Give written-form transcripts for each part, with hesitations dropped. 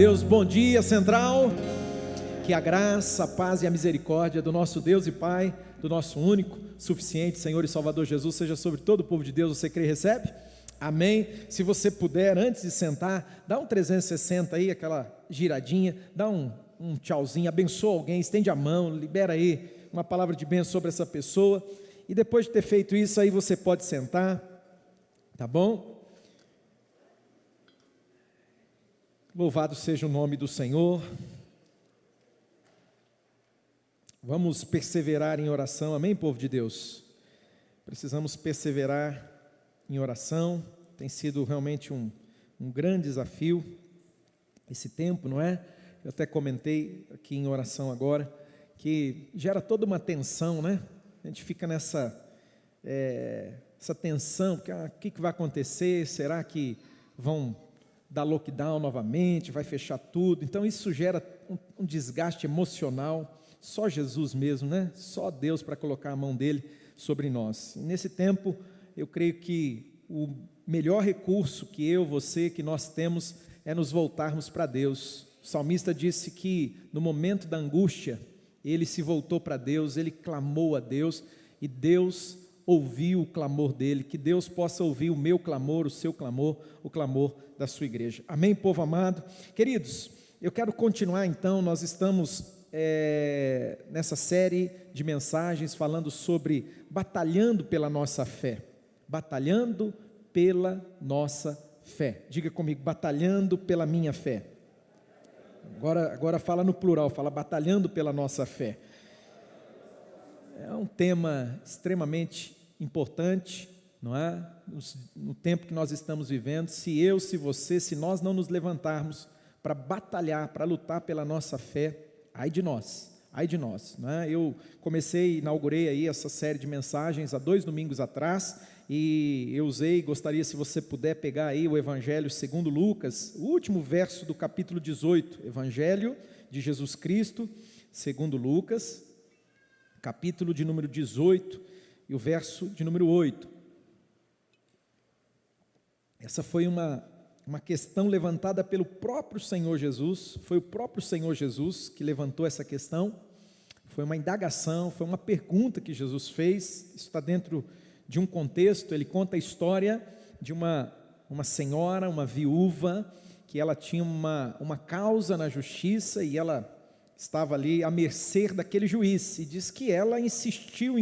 Deus, bom dia, Central. Que a graça, a paz e a misericórdia do nosso Deus e Pai, do nosso único, suficiente Senhor e Salvador Jesus, seja sobre todo o povo de Deus. Você crê e recebe? Amém. Se você puder, antes de sentar, dá um 360 aí, aquela giradinha, dá um tchauzinho, abençoa alguém, estende a mão, libera aí uma palavra de bênção sobre essa pessoa. E depois de ter feito isso, aí você pode sentar, tá bom? Louvado seja o nome do Senhor. Vamos perseverar em oração, amém, povo de Deus? Precisamos perseverar em oração. Tem sido realmente um grande desafio esse tempo, não é? Eu até comentei aqui em oração agora, que gera toda uma tensão, né? A gente fica nessa essa tensão, porque o que vai acontecer? Será que vão dar lockdown novamente, vai fechar tudo? Então isso gera um desgaste emocional. Só Jesus mesmo, né? Só Deus para colocar a mão dele sobre nós. E nesse tempo, eu creio que o melhor recurso que eu, você, que nós temos é nos voltarmos para Deus. O salmista disse que no momento da angústia, ele se voltou para Deus, ele clamou a Deus e Deus ouviu o clamor dele. Que Deus possa ouvir o meu clamor, o seu clamor, o clamor da sua igreja. Amém, povo amado? Queridos, eu quero continuar então. Nós estamos nessa série de mensagens falando sobre batalhando pela nossa fé. Batalhando pela nossa fé. Diga comigo, batalhando pela minha fé. Agora fala no plural, fala batalhando pela nossa fé. É um tema extremamente importante, não é? No tempo que nós estamos vivendo, se você, se nós não nos levantarmos para batalhar, para lutar pela nossa fé, ai de nós, não é? Eu inaugurei aí essa série de mensagens há 2 domingos atrás, e eu gostaria, se você puder pegar aí o Evangelho segundo Lucas, o último verso do capítulo 18, Evangelho de Jesus Cristo, segundo Lucas, capítulo de número 18, e o verso de número 8. Essa foi uma questão levantada pelo próprio Senhor Jesus. Foi o próprio Senhor Jesus que levantou essa questão. Foi uma indagação, foi uma pergunta que Jesus fez. Isso está dentro de um contexto. Ele conta a história de uma senhora, uma viúva, que ela tinha uma causa na justiça e ela estava ali à mercê daquele juiz, e diz que ela insistiu,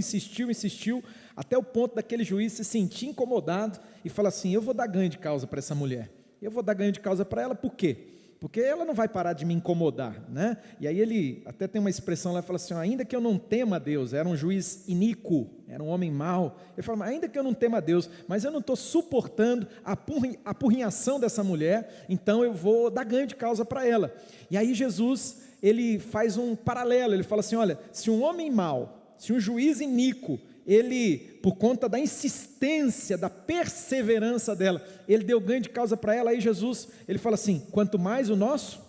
até o ponto daquele juiz se sentir incomodado e falar assim: eu vou dar ganho de causa para essa mulher, eu vou dar ganho de causa para ela. Por quê? Porque ela não vai parar de me incomodar, né? E aí ele até tem uma expressão lá, fala assim: ainda que eu não tema a Deus. Era um juiz iníquo, era um homem mau. Ele fala: ainda que eu não tema a Deus, mas eu não estou suportando a apurrinhação dessa mulher, então eu vou dar ganho de causa para ela. E aí Jesus, ele faz um paralelo, ele fala assim: olha, se um homem mau, se um juiz iníquo, ele, por conta da insistência, da perseverança dela, ele deu ganho de causa para ela. Aí Jesus, ele fala assim: quanto mais o nosso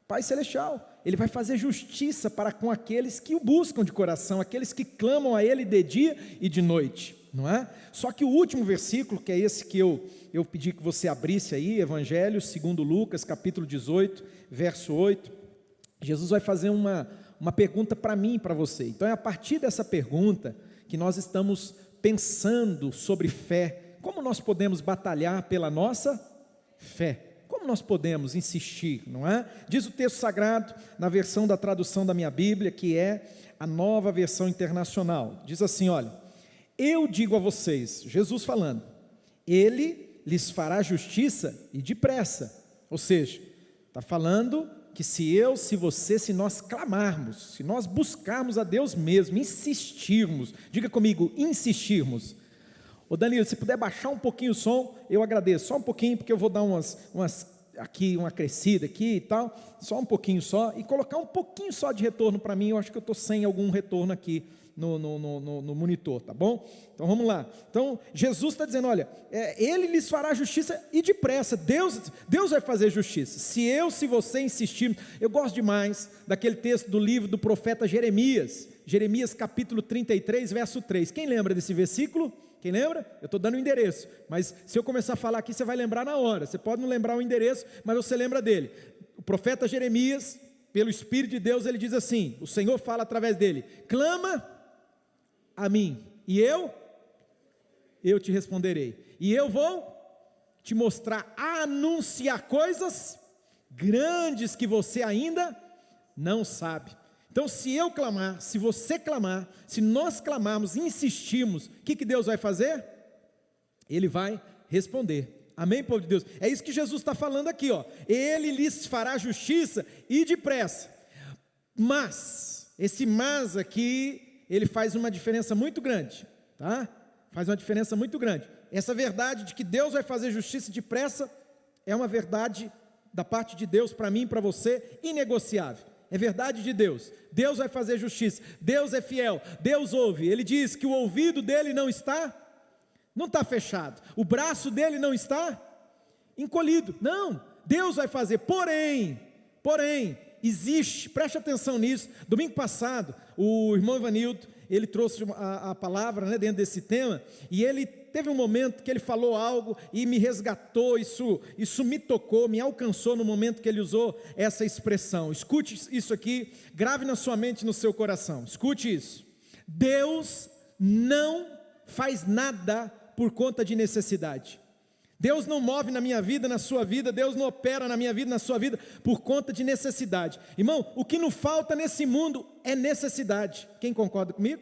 Pai Celestial, ele vai fazer justiça para com aqueles que o buscam de coração, aqueles que clamam a ele de dia e de noite, não é? Só que o último versículo, que é esse que eu pedi que você abrisse aí, Evangelho segundo Lucas, capítulo 18, verso 8, Jesus vai fazer uma pergunta para mim e para você. Então é a partir dessa pergunta que nós estamos pensando sobre fé. Como nós podemos batalhar pela nossa fé? Como nós podemos insistir, não é? Diz o texto sagrado, na versão da tradução da minha Bíblia, que é a Nova Versão Internacional. Diz assim, olha: eu digo a vocês, Jesus falando, ele lhes fará justiça e depressa. Ou seja, está falando que se você, se nós clamarmos, se nós buscarmos a Deus mesmo, insistirmos, diga comigo, insistirmos. Ô Danilo, se puder baixar um pouquinho o som, eu agradeço, só um pouquinho, porque eu vou dar aqui, uma crescida aqui e tal, só um pouquinho só, e colocar um pouquinho só de retorno para mim. Eu acho que eu estou sem algum retorno aqui no monitor, tá bom? Então vamos lá. Então Jesus está dizendo, olha, ele lhes fará justiça e depressa. Deus vai fazer justiça, se você insistir. Eu gosto demais daquele texto do livro do profeta Jeremias capítulo 33, verso 3, quem lembra desse versículo? Quem lembra? Eu estou dando o endereço, mas se eu começar a falar aqui, você vai lembrar na hora. Você pode não lembrar o endereço, mas você lembra dele. o profeta Jeremias, pelo Espírito de Deus, ele diz assim, o Senhor fala através dele: clama a mim, e eu te responderei, e eu vou te mostrar, anunciar coisas grandes que você ainda não sabe. Então, se eu clamar, se você clamar, se nós clamarmos, insistirmos, o que Deus vai fazer? Ele vai responder. Amém, povo de Deus? É isso que Jesus está falando aqui, ó. Ele lhes fará justiça e depressa. Mas, esse mas aqui, ele faz uma diferença muito grande, tá? Faz uma diferença muito grande. Essa verdade de que Deus vai fazer justiça depressa é uma verdade da parte de Deus para mim e para você, inegociável. É verdade de Deus. Deus vai fazer justiça. Deus é fiel. Deus ouve. Ele diz que o ouvido dele não está fechado. O braço dele não está encolhido. Não, Deus vai fazer. Porém, existe, preste atenção nisso. Domingo passado, o irmão Ivanildo, ele trouxe a palavra, né, dentro desse tema, e ele teve um momento que ele falou algo e me resgatou, isso me tocou, me alcançou no momento que ele usou essa expressão. Escute isso aqui, grave na sua mente e no seu coração, escute isso. Deus não faz nada por conta de necessidade. Deus não move na minha vida, na sua vida, Deus não opera na minha vida, na sua vida, por conta de necessidade. Irmão, o que não falta nesse mundo é necessidade. Quem concorda comigo?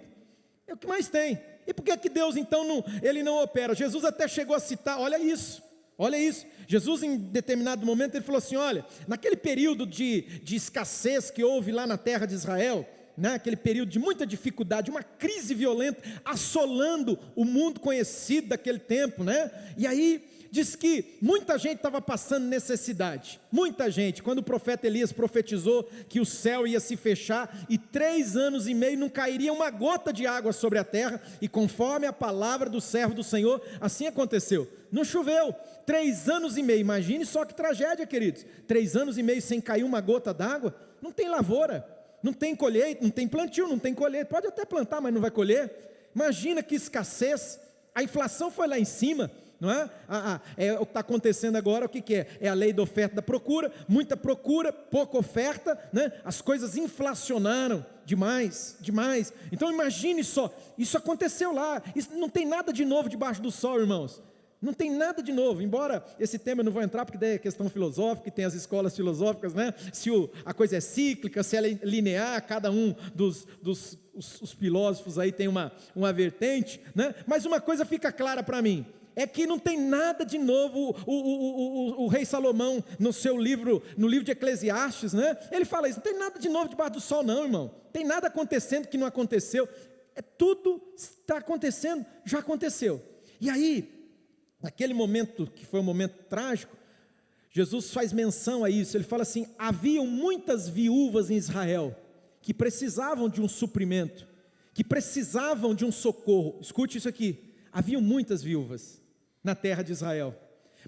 É o que mais tem. E por que Deus então ele não opera? Jesus até chegou a citar, olha isso. Jesus em determinado momento ele falou assim, olha, naquele período de escassez que houve lá na terra de Israel, né, aquele período de muita dificuldade, uma crise violenta, assolando o mundo conhecido daquele tempo, né? E aí, diz que muita gente estava passando necessidade, muita gente, quando o profeta Elias profetizou que o céu ia se fechar, e 3 anos e meio não cairia uma gota de água sobre a terra, e conforme a palavra do servo do Senhor, assim aconteceu, não choveu, 3 anos e meio, imagine só que tragédia, queridos, 3 anos e meio sem cair uma gota d'água, não tem lavoura, não tem colheita, não tem plantio, não tem colheita, pode até plantar, mas não vai colher, imagina que escassez, a inflação foi lá em cima, não é? É o que está acontecendo agora, o que é? É a lei da oferta e da procura, muita procura, pouca oferta, né? As coisas inflacionaram demais, então imagine só, isso aconteceu lá, isso não tem nada de novo debaixo do sol, irmãos, não tem nada de novo, embora esse tema eu não vou entrar, porque daí é questão filosófica, e tem as escolas filosóficas, né? Se a coisa é cíclica, se ela é linear, cada um os filósofos aí tem uma vertente, né? Mas uma coisa fica clara para mim, é que não tem nada de novo. O rei Salomão, no livro de Eclesiastes, né? Ele fala isso, não tem nada de novo debaixo do sol não, irmão, tem nada acontecendo que não aconteceu, tudo está acontecendo, já aconteceu. E aí, naquele momento, que foi um momento trágico, Jesus faz menção a isso, ele fala assim, haviam muitas viúvas em Israel, que precisavam de um suprimento, que precisavam de um socorro, escute isso aqui, haviam muitas viúvas na terra de Israel,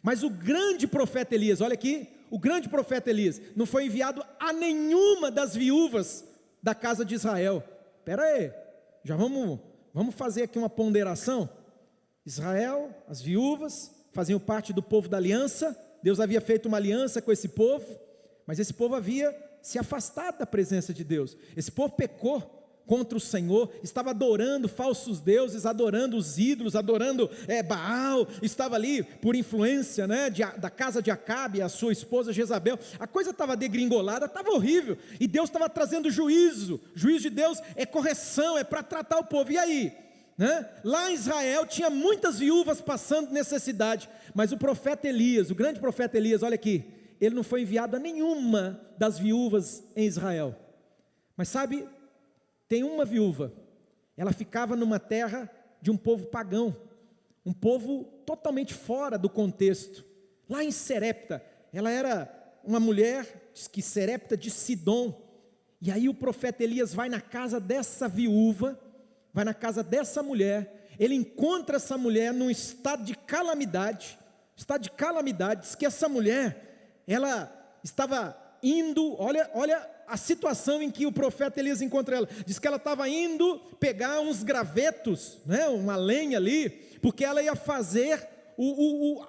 mas o grande profeta Elias, olha aqui, o grande profeta Elias, não foi enviado a nenhuma das viúvas da casa de Israel. Espera aí, já vamos fazer aqui uma ponderação. Israel, as viúvas, faziam parte do povo da aliança, Deus havia feito uma aliança com esse povo, mas esse povo havia se afastado da presença de Deus, esse povo pecou contra o Senhor, estava adorando falsos deuses, adorando os ídolos, adorando Baal, estava ali por influência, né, da casa de Acabe, a sua esposa Jezabel, a coisa estava degringolada, estava horrível, e Deus estava trazendo juízo de Deus é correção, é para tratar o povo, e aí? Né? Lá em Israel tinha muitas viúvas passando necessidade, mas o profeta Elias, o grande profeta Elias, olha aqui, ele não foi enviado a nenhuma das viúvas em Israel, mas sabe, tem uma viúva, ela ficava numa terra de um povo pagão, um povo totalmente fora do contexto, lá em Serepta, ela era uma mulher, que Serepta de Sidom, e aí o profeta Elias vai na casa dessa viúva, vai na casa dessa mulher, ele encontra essa mulher num estado de calamidade, diz que essa mulher, ela estava indo, olha a situação em que o profeta Elias encontra ela, diz que ela estava indo pegar uns gravetos, né, uma lenha ali, porque ela ia fazer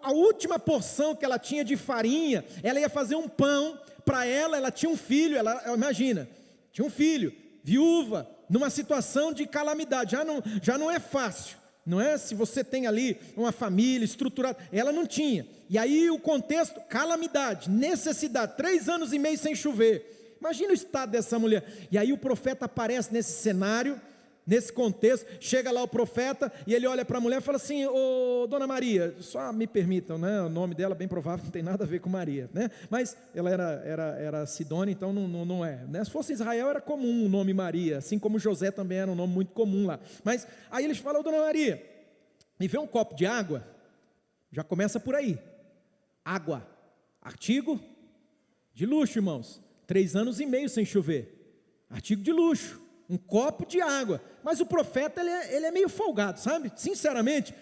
a última porção que ela tinha de farinha, ela ia fazer um pão para ela. Ela tinha um filho, imagina, tinha um filho, viúva, numa situação de calamidade, já não é fácil, não é? Se você tem ali uma família estruturada, ela não tinha, e aí o contexto, calamidade, necessidade, 3 anos e meio sem chover, imagina o estado dessa mulher. E aí o profeta aparece nesse cenário, nesse contexto. Chega lá o profeta e ele olha para a mulher e fala assim: ô dona Maria, só me permitam, né? O nome dela bem provável não tem nada a ver com Maria, né? Mas ela era Sidônia, então não é, né? Se fosse Israel era comum o nome Maria, assim como José também era um nome muito comum lá. Mas aí eles falam: ô dona Maria, me vê um copo de água. Já começa por aí. Água, artigo de luxo, irmãos, 3 anos e meio sem chover, artigo de luxo, um copo de água. Mas o profeta, ele é meio folgado, sabe? Sinceramente,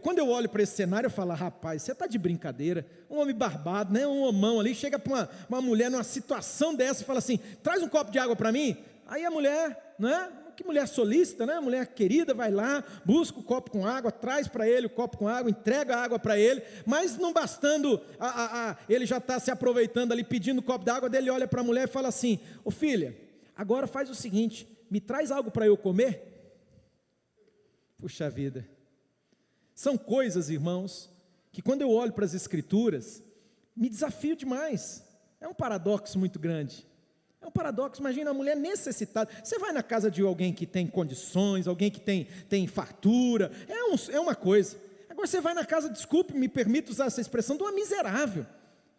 quando eu olho para esse cenário, eu falo: rapaz, você está de brincadeira, um homem barbado, né? Um homão ali, chega para uma mulher numa situação dessa e fala assim: traz um copo de água para mim. Aí a mulher, né? Que mulher solícita, né? Mulher querida, vai lá, busca o copo com água, traz para ele o copo com água, entrega a água para ele. Mas não bastando, ele já está se aproveitando ali, pedindo o copo d'água dele, olha para a mulher e fala assim: ô filha, agora faz o seguinte, me traz algo para eu comer. Puxa vida, são coisas, irmãos, que quando eu olho para as Escrituras, me desafio demais. É um paradoxo muito grande. É um paradoxo. Imagina a mulher necessitada. Você vai na casa de alguém que tem condições, alguém que tem fartura, é uma coisa. Agora você vai na casa, desculpe, me permito usar essa expressão, de uma miserável,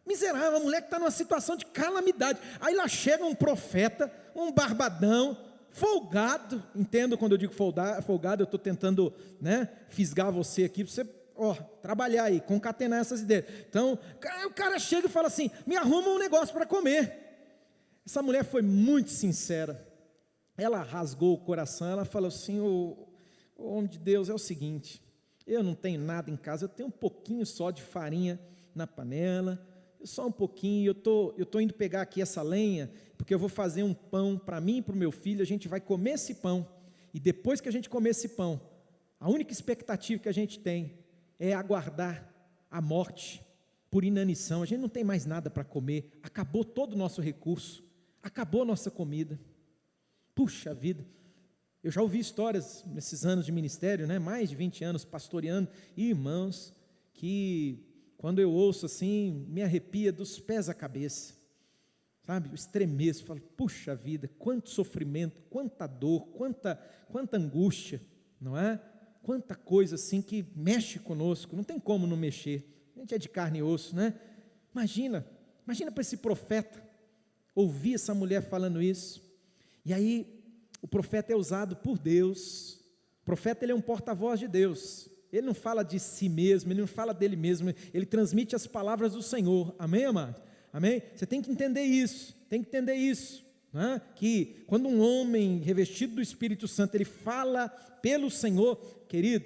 uma mulher que está numa situação de calamidade. Aí lá chega um profeta, um barbadão, folgado. Entendo quando eu digo folgado, eu estou tentando, né, fisgar você aqui, para você trabalhar aí, concatenar essas ideias. Então o cara chega e fala assim: me arruma um negócio para comer. Essa mulher foi muito sincera, ela rasgou o coração, ela falou assim: o homem de Deus, é o seguinte, eu não tenho nada em casa, eu tenho um pouquinho só de farinha na panela, só um pouquinho, eu estou indo pegar aqui essa lenha, porque eu vou fazer um pão para mim e para o meu filho, a gente vai comer esse pão, e depois que a gente comer esse pão, a única expectativa que a gente tem é aguardar a morte por inanição. A gente não tem mais nada para comer, acabou todo o nosso recurso, acabou a nossa comida. Puxa vida, eu já ouvi histórias nesses anos de ministério, né, mais de 20 anos pastoreando, e irmãos, que quando eu ouço assim, me arrepia dos pés à cabeça, sabe, eu estremeço, falo: puxa vida, quanto sofrimento, quanta dor, quanta angústia, não é? Quanta coisa assim que mexe conosco, não tem como não mexer, a gente é de carne e osso, né? Imagina para esse profeta ouvir essa mulher falando isso. E aí o profeta é usado por Deus. O profeta, ele é um porta-voz de Deus, ele não fala de si mesmo, ele não fala dele mesmo, ele transmite as palavras do Senhor. Amém, amado? Amém? Você tem que entender isso, né? Que quando um homem revestido do Espírito Santo, ele fala pelo Senhor, querido,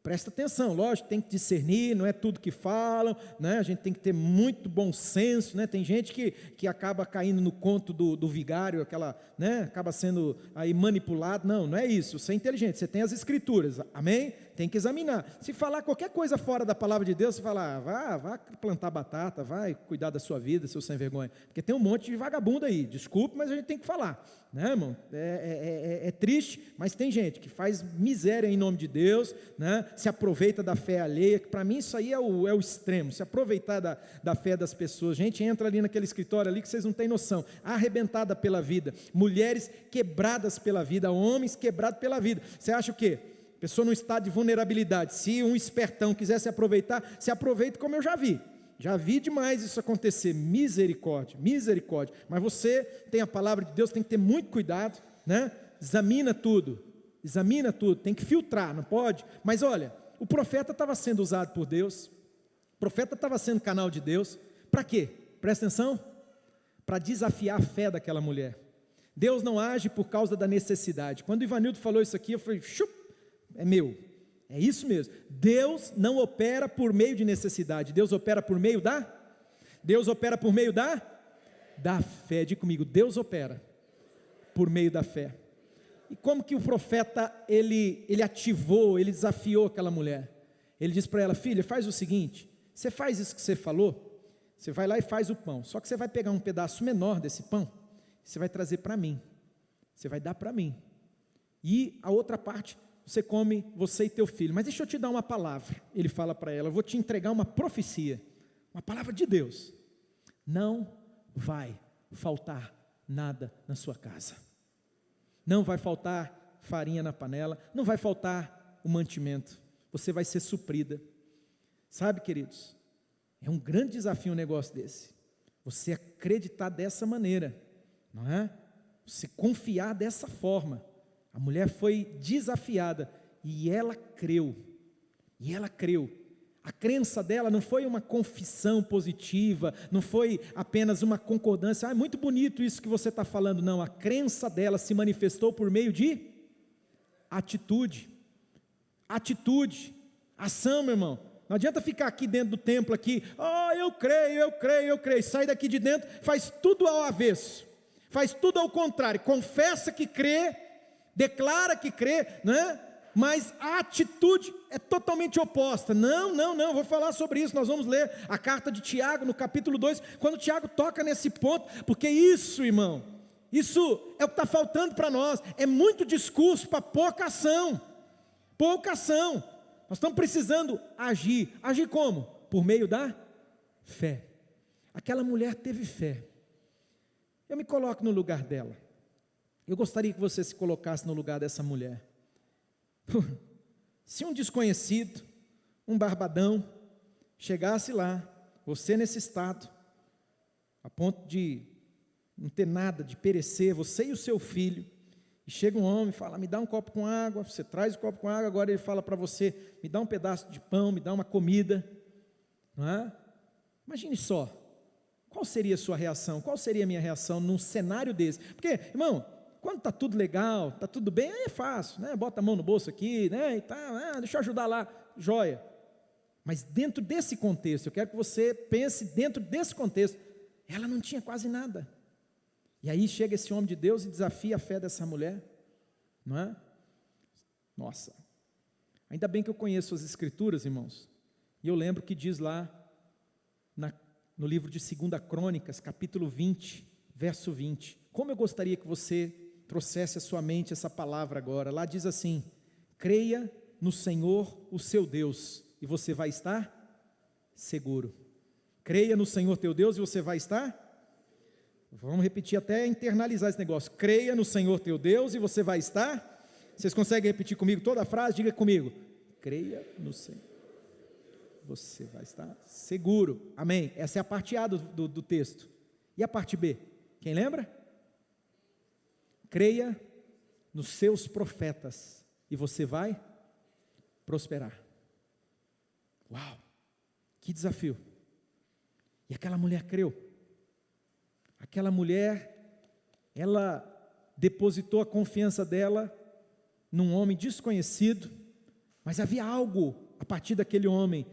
presta atenção, lógico, tem que discernir, não é tudo que falam, né? A gente tem que ter muito bom senso, né? Tem gente que acaba caindo no conto do vigário, né? Acaba sendo aí manipulado. Não é isso, você é inteligente, você tem as Escrituras, amém? Tem que examinar. Se falar qualquer coisa fora da palavra de Deus, você fala: vá plantar batata, vai cuidar da sua vida, seu sem vergonha, porque tem um monte de vagabundo aí, desculpe, mas a gente tem que falar, né, irmão? É triste, mas tem gente que faz miséria em nome de Deus, né? Se aproveita da fé alheia, que para mim isso aí é o extremo, se aproveitar da fé das pessoas. Gente, entra ali naquele escritório ali que vocês não têm noção, arrebentada pela vida, mulheres quebradas pela vida, homens quebrados pela vida. Você acha o quê? Pessoa num estado de vulnerabilidade. Se um espertão quiser se aproveitar, se aproveita, como eu já vi demais isso acontecer. Misericórdia, mas você tem a palavra de Deus, tem que ter muito cuidado, né? Examina tudo, tem que filtrar, não pode? Mas olha, o profeta estava sendo usado por Deus, o profeta estava sendo canal de Deus, para quê? Presta atenção, para desafiar a fé daquela mulher. Deus não age por causa da necessidade. Quando o Ivanildo falou isso aqui, eu falei: é meu, é isso mesmo. Deus não opera por meio de necessidade, Deus opera por meio da fé. Diga comigo, Deus opera por meio da fé. E como que o profeta, ele ativou, ele desafiou aquela mulher? Ele diz para ela: filha, faz o seguinte, você faz isso que você falou, você vai lá e faz o pão, só que você vai pegar um pedaço menor desse pão, você vai trazer para mim, você vai dar para mim, e a outra parte você come, você e teu filho. Mas deixa eu te dar uma palavra. Ele fala para ela: eu vou te entregar uma profecia, uma palavra de Deus. Não vai faltar nada na sua casa. Não vai faltar farinha na panela, não vai faltar o mantimento. Você vai ser suprida. Sabe, queridos, é um grande desafio um negócio desse. Você acreditar dessa maneira, não é? Você confiar dessa forma. A mulher foi desafiada e ela creu. E ela creu. A crença dela não foi uma confissão positiva, não foi apenas uma concordância. É muito bonito isso que você está falando. Não, a crença dela se manifestou por meio de atitude. Atitude, ação, meu irmão. Não adianta ficar aqui dentro do templo aqui, eu creio. Sai daqui de dentro, faz tudo ao avesso. Faz tudo ao contrário. Confessa que crê, declara que crê, né? Mas a atitude é totalmente oposta. Não, vou falar sobre isso. Nós vamos ler a carta de Tiago no capítulo 2, quando Tiago toca nesse ponto, porque isso, irmão, isso é o que está faltando para nós. É muito discurso para pouca ação. Pouca ação. Nós estamos precisando agir. Agir como? Por meio da fé. Aquela mulher teve fé. Eu me coloco no lugar dela. Eu gostaria que você se colocasse no lugar dessa mulher. Se um desconhecido, um barbadão, chegasse lá, você nesse estado, a ponto de não ter nada, de perecer, você e o seu filho, e chega um homem e fala: me dá um copo com água, você traz o copo com água, agora ele fala para você: me dá um pedaço de pão, me dá uma comida, não é? Imagine só, qual seria a sua reação, qual seria a minha reação num cenário desse? Porque, irmão, quando está tudo legal, está tudo bem, aí é fácil, né? Bota a mão no bolso aqui, né? E tá, deixa eu ajudar lá, joia. Mas dentro desse contexto, eu quero que você pense dentro desse contexto, ela não tinha quase nada. E aí chega esse homem de Deus e desafia a fé dessa mulher, não é? Nossa, ainda bem que eu conheço as escrituras, irmãos, e eu lembro que diz lá, no livro de 2 Crônicas, capítulo 20, verso 20, como eu gostaria que você trouxesse à sua mente essa palavra agora. Lá diz assim: creia no Senhor o seu Deus, e você vai estar seguro. Creia no Senhor teu Deus e você vai estar, vamos repetir até internalizar esse negócio: creia no Senhor teu Deus e você vai estar, vocês conseguem repetir comigo toda a frase? Diga comigo: creia no Senhor, você vai estar seguro. Amém? Essa é a parte A do texto. E a parte B? Quem lembra? Creia nos seus profetas e você vai prosperar. Uau, que desafio. E aquela mulher creu. Aquela mulher, ela depositou a confiança dela num homem desconhecido, mas havia algo a partir daquele homem.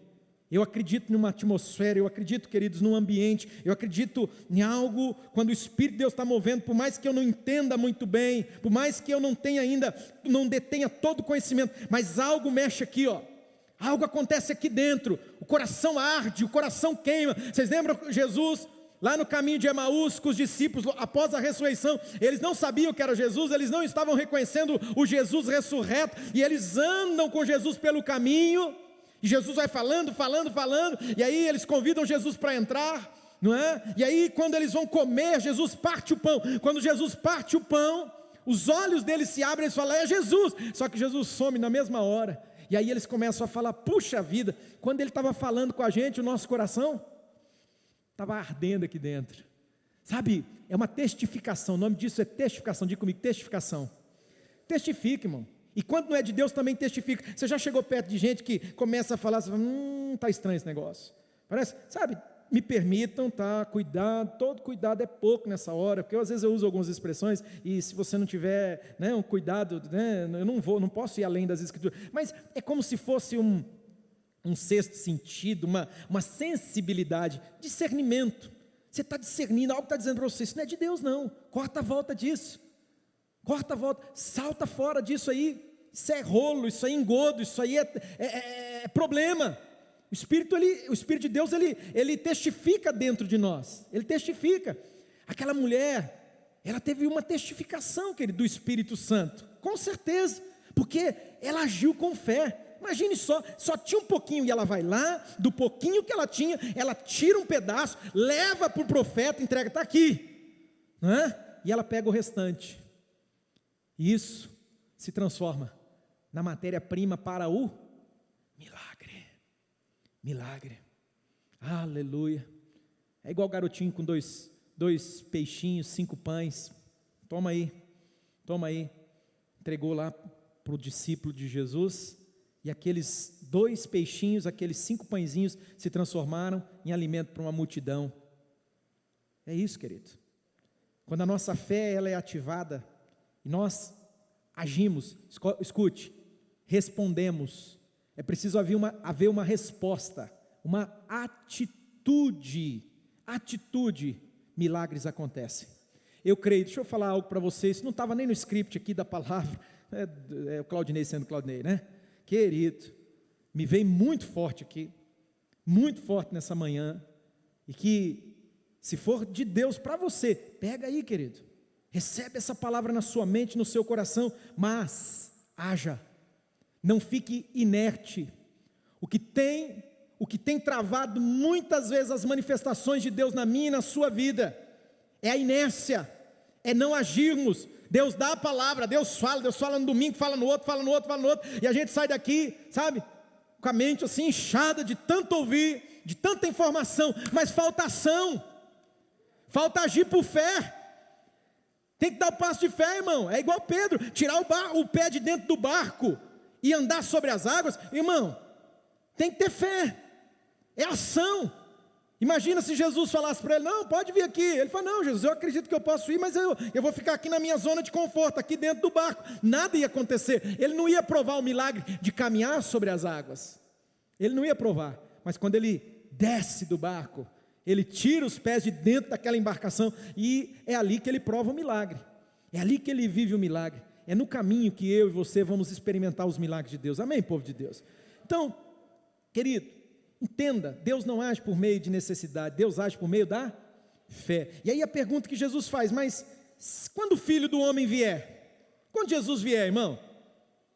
Eu acredito numa atmosfera, eu acredito, queridos, num ambiente, eu acredito em algo, quando o Espírito de Deus está movendo, por mais que eu não entenda muito bem, por mais que eu não tenha ainda, não detenha todo o conhecimento, mas algo mexe aqui, algo acontece aqui dentro, o coração arde, o coração queima. Vocês lembram Jesus, lá no caminho de Emaús, com os discípulos, após a ressurreição, eles não sabiam que era Jesus, eles não estavam reconhecendo o Jesus ressurreto, e eles andam com Jesus pelo caminho, e Jesus vai falando, e aí eles convidam Jesus para entrar, não é? E aí quando eles vão comer, Jesus parte o pão. Quando Jesus parte o pão, os olhos deles se abrem, eles falam: é Jesus. Só que Jesus some na mesma hora. E aí eles começam a falar: puxa vida, quando ele estava falando com a gente, o nosso coração estava ardendo aqui dentro. Sabe, é uma testificação, o nome disso é testificação. Diga comigo: testificação. Testifica, irmão. E quando não é de Deus também testifica. Você já chegou perto de gente que começa a falar, você fala: está estranho esse negócio. Parece, sabe, me permitam, tá, cuidado, todo cuidado é pouco nessa hora, porque às vezes eu uso algumas expressões, e se você não tiver, né, um cuidado, né, eu não posso ir além das escrituras, mas é como se fosse um sexto sentido, uma sensibilidade, discernimento. Você está discernindo, algo está dizendo para você: isso não é de Deus não, corta a volta disso. Corta a volta, salta fora disso aí. Isso é rolo, isso aí é engodo, isso aí problema. O Espírito de Deus, ele testifica dentro de nós, ele testifica. Aquela mulher, ela teve uma testificação, querido, do Espírito Santo, com certeza, porque ela agiu com fé. Imagine só tinha um pouquinho, e ela vai lá, do pouquinho que ela tinha, ela tira um pedaço, leva para o profeta, entrega, está aqui, não é? E ela pega o restante, e isso se transforma na matéria-prima para o milagre, aleluia. É igual garotinho com dois peixinhos, 5 pães, toma aí, entregou lá para o discípulo de Jesus, e aqueles 2 peixinhos, aqueles 5 pãezinhos se transformaram em alimento para uma multidão. É isso, querido. Quando a nossa fé ela é ativada, e nós agimos, escute, respondemos, é preciso haver uma resposta, uma atitude, milagres acontecem. Eu creio, deixa eu falar algo para vocês, não estava nem no script aqui da palavra, é o Claudinei sendo Claudinei, né? Querido, me veio muito forte aqui, muito forte nessa manhã, e que se for de Deus para você, pega aí, querido, recebe essa palavra na sua mente, no seu coração, mas haja, não fique inerte. O que tem travado muitas vezes as manifestações de Deus na minha e na sua vida, é a inércia, é não agirmos. Deus dá a palavra, Deus fala no domingo, fala no outro, e a gente sai daqui, sabe, com a mente assim inchada de tanto ouvir, de tanta informação, mas falta ação, falta agir por fé. Tem que dar o passo de fé, irmão. É igual Pedro, tirar o pé de dentro do barco e andar sobre as águas, irmão, tem que ter fé, é ação. Imagina se Jesus falasse para ele, não, pode vir aqui. Ele fala, não, Jesus, eu acredito que eu posso ir, mas eu vou ficar aqui na minha zona de conforto, aqui dentro do barco. Nada ia acontecer, ele não ia provar o milagre de caminhar sobre as águas, ele não ia provar. Mas quando ele desce do barco, ele tira os pés de dentro daquela embarcação, e é ali que ele prova o milagre, é ali que ele vive o milagre. É no caminho que eu e você vamos experimentar os milagres de Deus, amém, povo de Deus? Então, querido, entenda, Deus não age por meio de necessidade, Deus age por meio da fé. E aí a pergunta que Jesus faz, mas quando o Filho do Homem vier? Quando Jesus vier, irmão?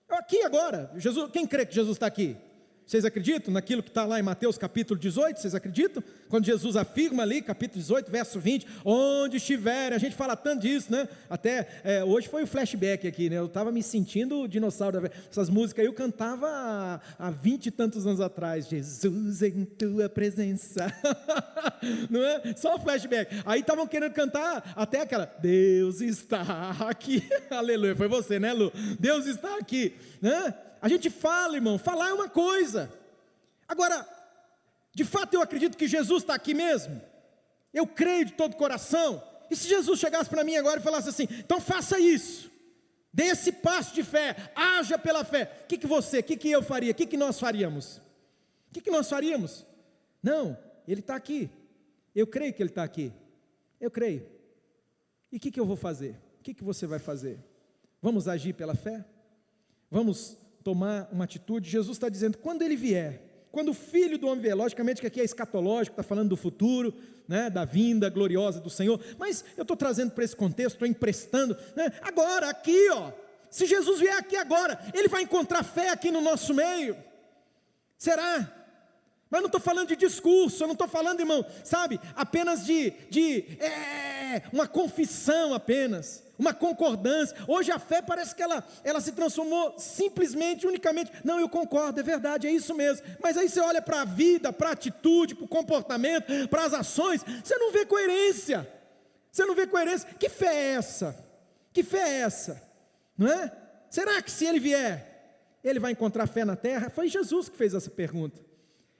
Aqui agora, Jesus, quem crê que Jesus está aqui? Vocês acreditam naquilo que está lá em Mateus capítulo 18? Vocês acreditam? Quando Jesus afirma ali, capítulo 18, verso 20, onde estiverem, a gente fala tanto disso, né? Até hoje foi o flashback aqui, né? Eu estava me sentindo o dinossauro, essas músicas aí eu cantava há 20 e tantos anos atrás, Jesus em tua presença, não é? Só o flashback, aí estavam querendo cantar até aquela, Deus está aqui, aleluia, foi você, né, Lu? Deus está aqui, né? A gente fala, irmão, falar é uma coisa, agora, de fato eu acredito que Jesus está aqui mesmo, eu creio de todo o coração. E se Jesus chegasse para mim agora e falasse assim, então faça isso, dê esse passo de fé, haja pela fé, o que eu faria, o que nós faríamos? O que nós faríamos? Não, Ele está aqui, eu creio que Ele está aqui, eu creio. E o que eu vou fazer? O que você vai fazer? Vamos agir pela fé? Vamos tomar uma atitude? Jesus está dizendo, quando Ele vier, quando o Filho do Homem vier, logicamente que aqui é escatológico, está falando do futuro, né, da vinda gloriosa do Senhor, mas eu estou trazendo para esse contexto, estou emprestando, né, agora, aqui ó, se Jesus vier aqui agora, Ele vai encontrar fé aqui no nosso meio? Será? Mas não estou falando de discurso, eu não estou falando, irmão, sabe, apenas de uma confissão apenas, uma concordância. Hoje a fé parece que ela se transformou simplesmente, unicamente, não, eu concordo, é verdade, é isso mesmo, mas aí você olha para a vida, para a atitude, para o comportamento, para as ações, você não vê coerência, que fé é essa? Que fé é essa? Não é? Será que se Ele vier, Ele vai encontrar fé na terra? Foi Jesus que fez essa pergunta.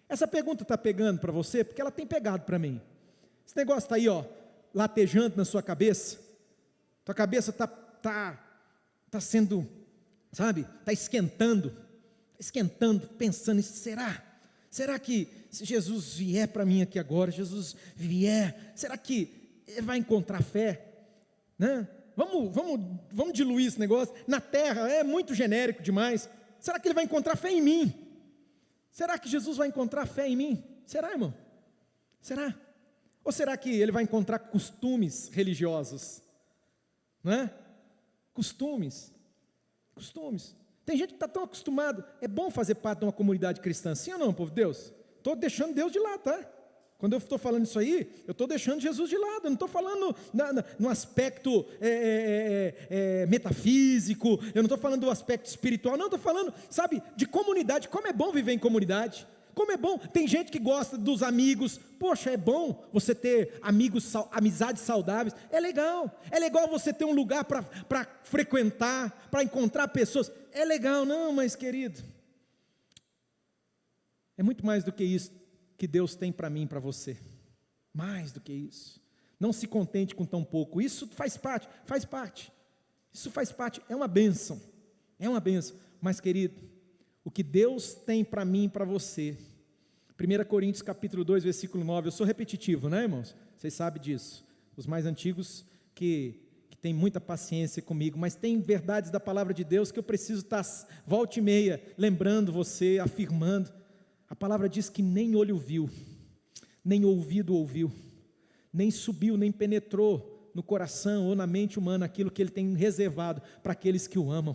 Essa pergunta está pegando para você, porque ela tem pegado para mim. Esse negócio está aí, ó, latejando na sua cabeça. Tua cabeça está sendo, sabe, está esquentando, pensando, será que se Jesus vier para mim aqui agora, Jesus vier, será que Ele vai encontrar fé? Né? Vamos diluir esse negócio. Na terra é muito genérico demais. Será que Ele vai encontrar fé em mim? Será que Jesus vai encontrar fé em mim? Será, irmão? Será? Ou será que ele vai encontrar costumes religiosos? Não é? Costumes. Tem gente que está tão acostumado. É bom fazer parte de uma comunidade cristã, sim ou não, povo de Deus? Estou deixando Deus de lado, tá? Quando eu estou falando isso aí, eu estou deixando Jesus de lado. Eu não estou falando no aspecto metafísico, eu não estou falando do aspecto espiritual, não, estou falando, sabe, de comunidade. Como é bom viver em comunidade. Como é bom, tem gente que gosta dos amigos. Poxa, é bom você ter amigos, amizades saudáveis. É legal você ter um lugar para frequentar, para encontrar pessoas. É legal, não, mas querido, é muito mais do que isso que Deus tem para mim e para você. Mais do que isso. Não se contente com tão pouco. Isso faz parte. Isso faz parte, é uma bênção. Mas querido, o que Deus tem para mim e para você, 1 Coríntios capítulo 2, versículo 9, eu sou repetitivo, né, irmãos? Vocês sabem disso. Os mais antigos que têm muita paciência comigo, mas tem verdades da palavra de Deus que eu preciso estar volta e meia lembrando você, afirmando. A palavra diz que nem olho viu, nem ouvido ouviu, nem subiu, nem penetrou no coração ou na mente humana aquilo que Ele tem reservado para aqueles que o amam.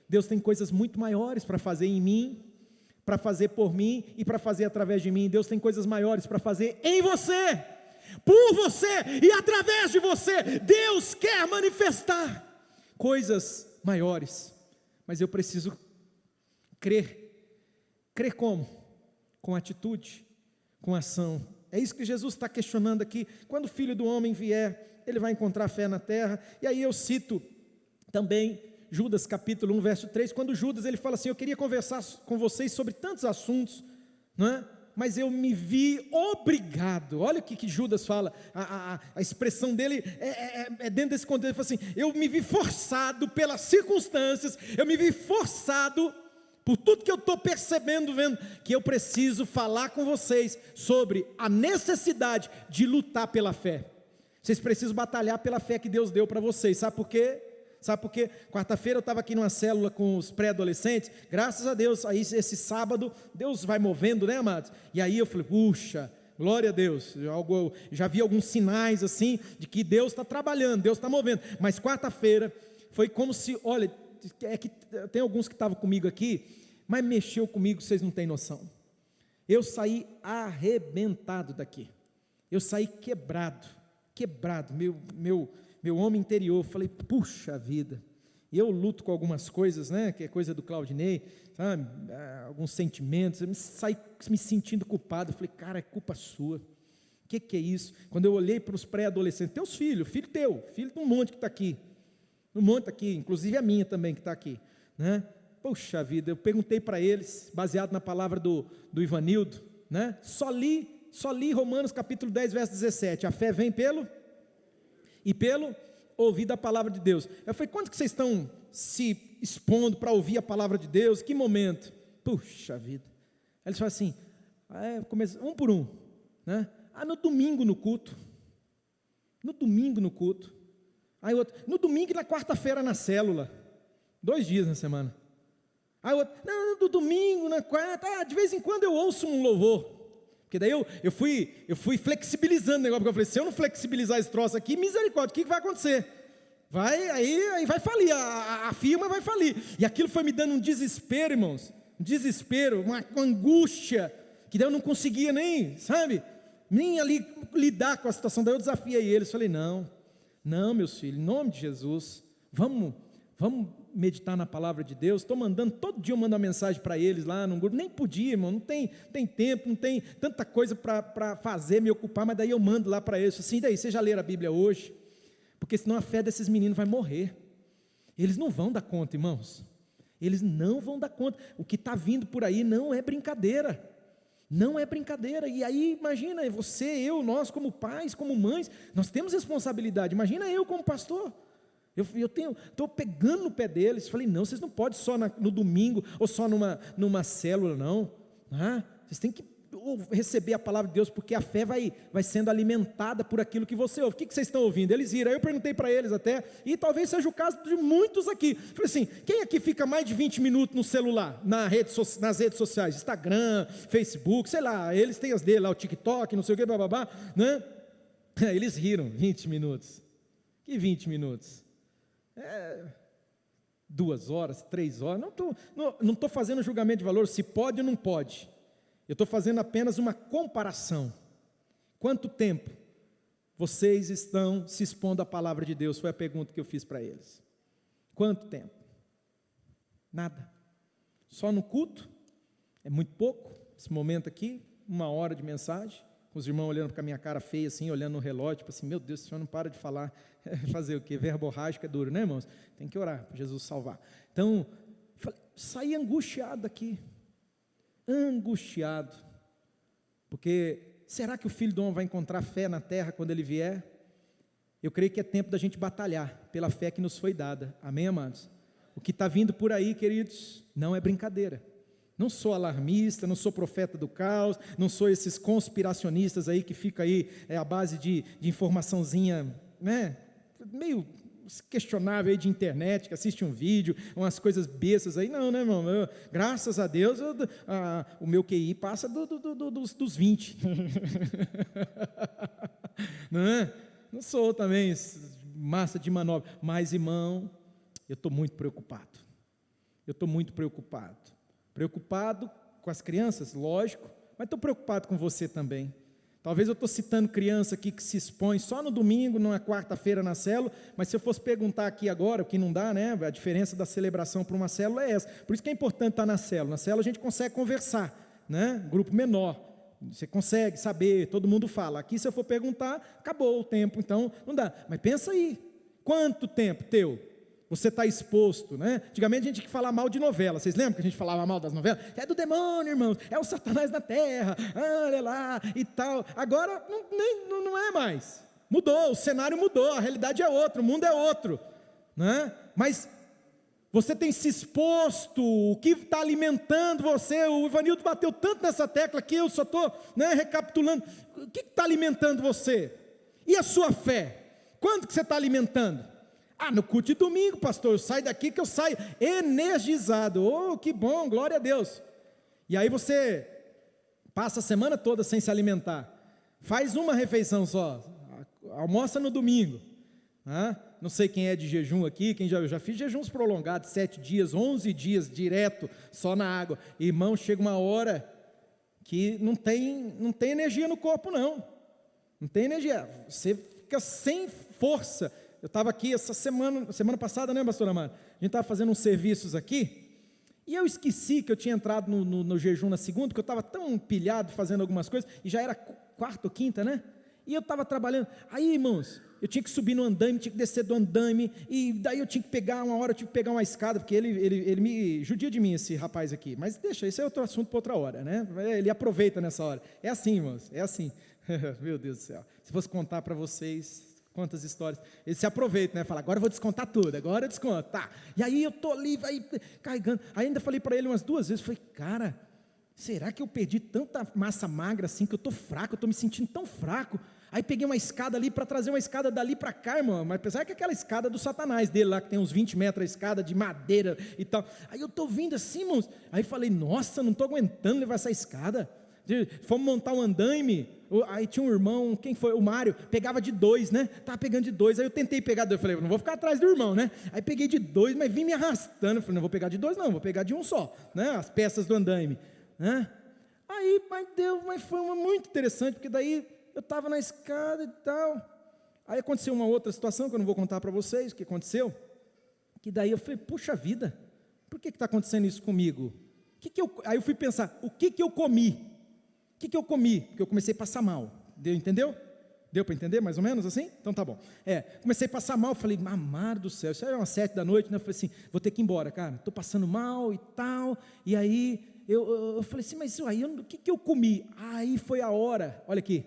Deus tem coisas muito maiores para fazer em mim, para fazer por mim e para fazer através de mim. Deus tem coisas maiores para fazer em você, por você e através de você. Deus quer manifestar coisas maiores, mas eu preciso crer como? Com atitude, com ação. É isso que Jesus está questionando aqui. Quando o Filho do Homem vier, Ele vai encontrar fé na terra. E aí eu cito também Judas capítulo 1, verso 3, quando Judas ele fala assim, eu queria conversar com vocês sobre tantos assuntos, não é? Mas eu me vi obrigado. Olha o que Judas fala, a expressão dele é dentro desse contexto. Ele fala assim, eu me vi forçado pelas circunstâncias, eu me vi forçado por tudo que eu estou percebendo, vendo, que eu preciso falar com vocês sobre a necessidade de lutar pela fé. Vocês precisam batalhar pela fé que Deus deu para vocês. Sabe por quê? Quarta-feira eu estava aqui numa célula com os pré-adolescentes, graças a Deus, aí esse sábado, Deus vai movendo, né, amados? E aí eu falei, puxa, glória a Deus, já vi alguns sinais assim, de que Deus está trabalhando, Deus está movendo, mas quarta-feira foi como se, olha, é que tem alguns que estavam comigo aqui, mas mexeu comigo, vocês não têm noção. Eu saí arrebentado daqui, eu saí quebrado, meu homem interior. Falei, puxa vida, eu luto com algumas coisas, né, que é coisa do Claudinei, sabe, alguns sentimentos, eu saí me sentindo culpado. Falei, cara, é culpa sua, o que é isso? Quando eu olhei para os pré-adolescentes, teus filhos, filho de um monte que está aqui, inclusive a minha também que está aqui, né? Puxa vida, eu perguntei para eles, baseado na palavra do Ivanildo, né? Só li Romanos capítulo 10, verso 17, a fé vem pelo ouvir da palavra de Deus. Eu falei, quando que vocês estão se expondo para ouvir a palavra de Deus? Que momento? Puxa vida. Aí eles falam assim, um por um, né? No domingo no culto, aí outro, no domingo e na quarta-feira na célula, 2 dias na semana. Aí outro, não, no domingo, na quarta, de vez em quando eu ouço um louvor, porque daí eu fui flexibilizando o negócio, porque eu falei, se eu não flexibilizar esse troço aqui, misericórdia, o que vai acontecer? Aí vai falir, a firma vai falir, e aquilo foi me dando um desespero, irmãos, uma angústia, que daí eu não conseguia nem ali lidar com a situação. Daí eu desafiei eles, falei, não meus filhos, em nome de Jesus, vamos meditar na palavra de Deus. Estou mandando, todo dia eu mando uma mensagem para eles lá no grupo, nem podia, irmão, não tem tempo, não tem tanta coisa para fazer, me ocupar, mas daí eu mando lá para eles, assim, daí, vocês já leram a Bíblia hoje? Porque senão a fé desses meninos vai morrer, eles não vão dar conta, irmãos, eles não vão dar conta, o que está vindo por aí não é brincadeira, e aí imagina, você, nós como pais, como mães, nós temos responsabilidade, imagina eu como pastor, estou pegando no pé deles, falei, não, vocês não podem só no domingo, ou só numa célula, não, vocês têm que receber a palavra de Deus, porque a fé vai sendo alimentada por aquilo que você ouve. O que vocês estão ouvindo? Eles viram. Aí eu perguntei para eles até, e talvez seja o caso de muitos aqui. Falei assim, quem aqui fica mais de 20 minutos no celular, nas redes sociais, Instagram, Facebook, sei lá, eles têm as dele lá, o TikTok, não sei o que, bababá, né? Eles riram, 20 minutos. Que 20 minutos? 2 horas, 3 horas, não estou fazendo julgamento de valor, se pode ou não pode. Eu estou fazendo apenas uma comparação. Quanto tempo vocês estão se expondo à palavra de Deus? Foi a pergunta que eu fiz para eles. Quanto tempo? Nada. Só no culto? É muito pouco. Esse momento aqui, 1 hora de mensagem, com os irmãos olhando para a minha cara feia assim, olhando no relógio, tipo assim, meu Deus, o senhor não para de falar. Fazer o quê? Verborrágico é duro, né, irmãos? Tem que orar para Jesus salvar. Então, saí angustiado daqui. Angustiado, porque será que o Filho do Homem vai encontrar fé na terra quando ele vier? Eu creio que é tempo da gente batalhar pela fé que nos foi dada, amém, amados? O que está vindo por aí, queridos, não é brincadeira. Não sou alarmista, não sou profeta do caos, não sou esses conspiracionistas aí que ficam aí à base de informaçãozinha, né, meio questionável aí de internet, que assiste um vídeo, umas coisas bestas aí, não, né, irmão? Graças a Deus, o meu QI passa dos 20. Não é? Não sou também massa de manobra, mas, irmão, eu estou muito preocupado. Preocupado com as crianças, lógico, mas estou preocupado com você também. Talvez eu estou citando criança aqui que se expõe só no domingo, na quarta-feira na célula, mas se eu fosse perguntar aqui agora, o que não dá, né? A diferença da celebração para uma célula é essa. Por isso que é importante estar na célula. Na célula a gente consegue conversar, né? Grupo menor, você consegue saber, todo mundo fala. Aqui se eu for perguntar, acabou o tempo, então não dá. Mas pensa aí, quanto tempo teu? Você está exposto, né? Antigamente a gente tinha que falar mal de novela. Vocês lembram que a gente falava mal das novelas? É do demônio, irmãos, é o Satanás na terra, olha lá e tal. Agora não é mais. Mudou, o cenário mudou, a realidade é outra, o mundo é outro, né? Mas você tem se exposto, o que está alimentando você? O Ivanildo bateu tanto nessa tecla que eu só estou, né, recapitulando. O que está alimentando você? E a sua fé? Quando que você está alimentando? No culto de domingo, pastor, eu saio daqui que eu saio energizado. Oh, que bom, glória a Deus. E aí você passa a semana toda sem se alimentar. Faz uma refeição só, almoça no domingo. Não sei quem é de jejum aqui, eu já fiz jejuns prolongados, 7 dias, 11 dias, direto, só na água. Irmão, chega uma hora que não tem energia no corpo não tem energia, você fica sem força. Eu estava aqui essa semana passada, né, pastor Amaro? A gente estava fazendo uns serviços aqui, e eu esqueci que eu tinha entrado no jejum na segunda, que eu estava tão pilhado fazendo algumas coisas, e já era quarta ou quinta, né? E eu estava trabalhando, aí, irmãos, eu tinha que subir no andaime, tinha que descer do andaime, e daí eu tinha que pegar uma escada, porque ele me judia de mim, esse rapaz aqui, mas deixa, esse é outro assunto para outra hora, né? Ele aproveita nessa hora, é assim, irmãos, é assim, meu Deus do céu, se fosse contar para vocês... Quantas histórias, ele se aproveita, né, fala, agora eu vou descontar tudo, agora eu desconto, tá, e aí eu estou ali, vai carregando, aí ainda falei para ele umas 2 vezes, falei, cara, será que eu perdi tanta massa magra assim, que eu estou fraco, eu estou me sentindo tão fraco, aí peguei uma escada ali, para trazer uma escada dali para cá, irmão, mas apesar que aquela escada do Satanás dele lá, que tem uns 20 metros a escada de madeira e tal, aí eu estou vindo assim, irmãos, aí falei, nossa, não estou aguentando levar essa escada, fomos montar um andaime, aí tinha um irmão, quem foi? O Mário, pegava de 2, né? Estava pegando de 2, aí eu tentei pegar de 2, falei, não vou ficar atrás do irmão, né? Aí peguei de 2, mas vim me arrastando, falei, não vou pegar de 2 não, vou pegar de um só, né? As peças do andaime, né? Aí, mas foi muito interessante, porque daí eu estava na escada e tal, aí aconteceu uma outra situação, que eu não vou contar para vocês o que aconteceu, que daí eu falei, puxa vida, por que está acontecendo isso comigo? Aí eu fui pensar, o que eu comi? O que eu comi? Porque eu comecei a passar mal. Entendeu? Deu para entender mais ou menos assim? Então tá bom. Comecei a passar mal, falei, amado do céu, isso era umas 7 da noite, né? Eu falei assim, vou ter que ir embora, cara, estou passando mal e tal. E aí eu falei assim, mas aí, o que eu comi? Aí foi a hora, olha aqui,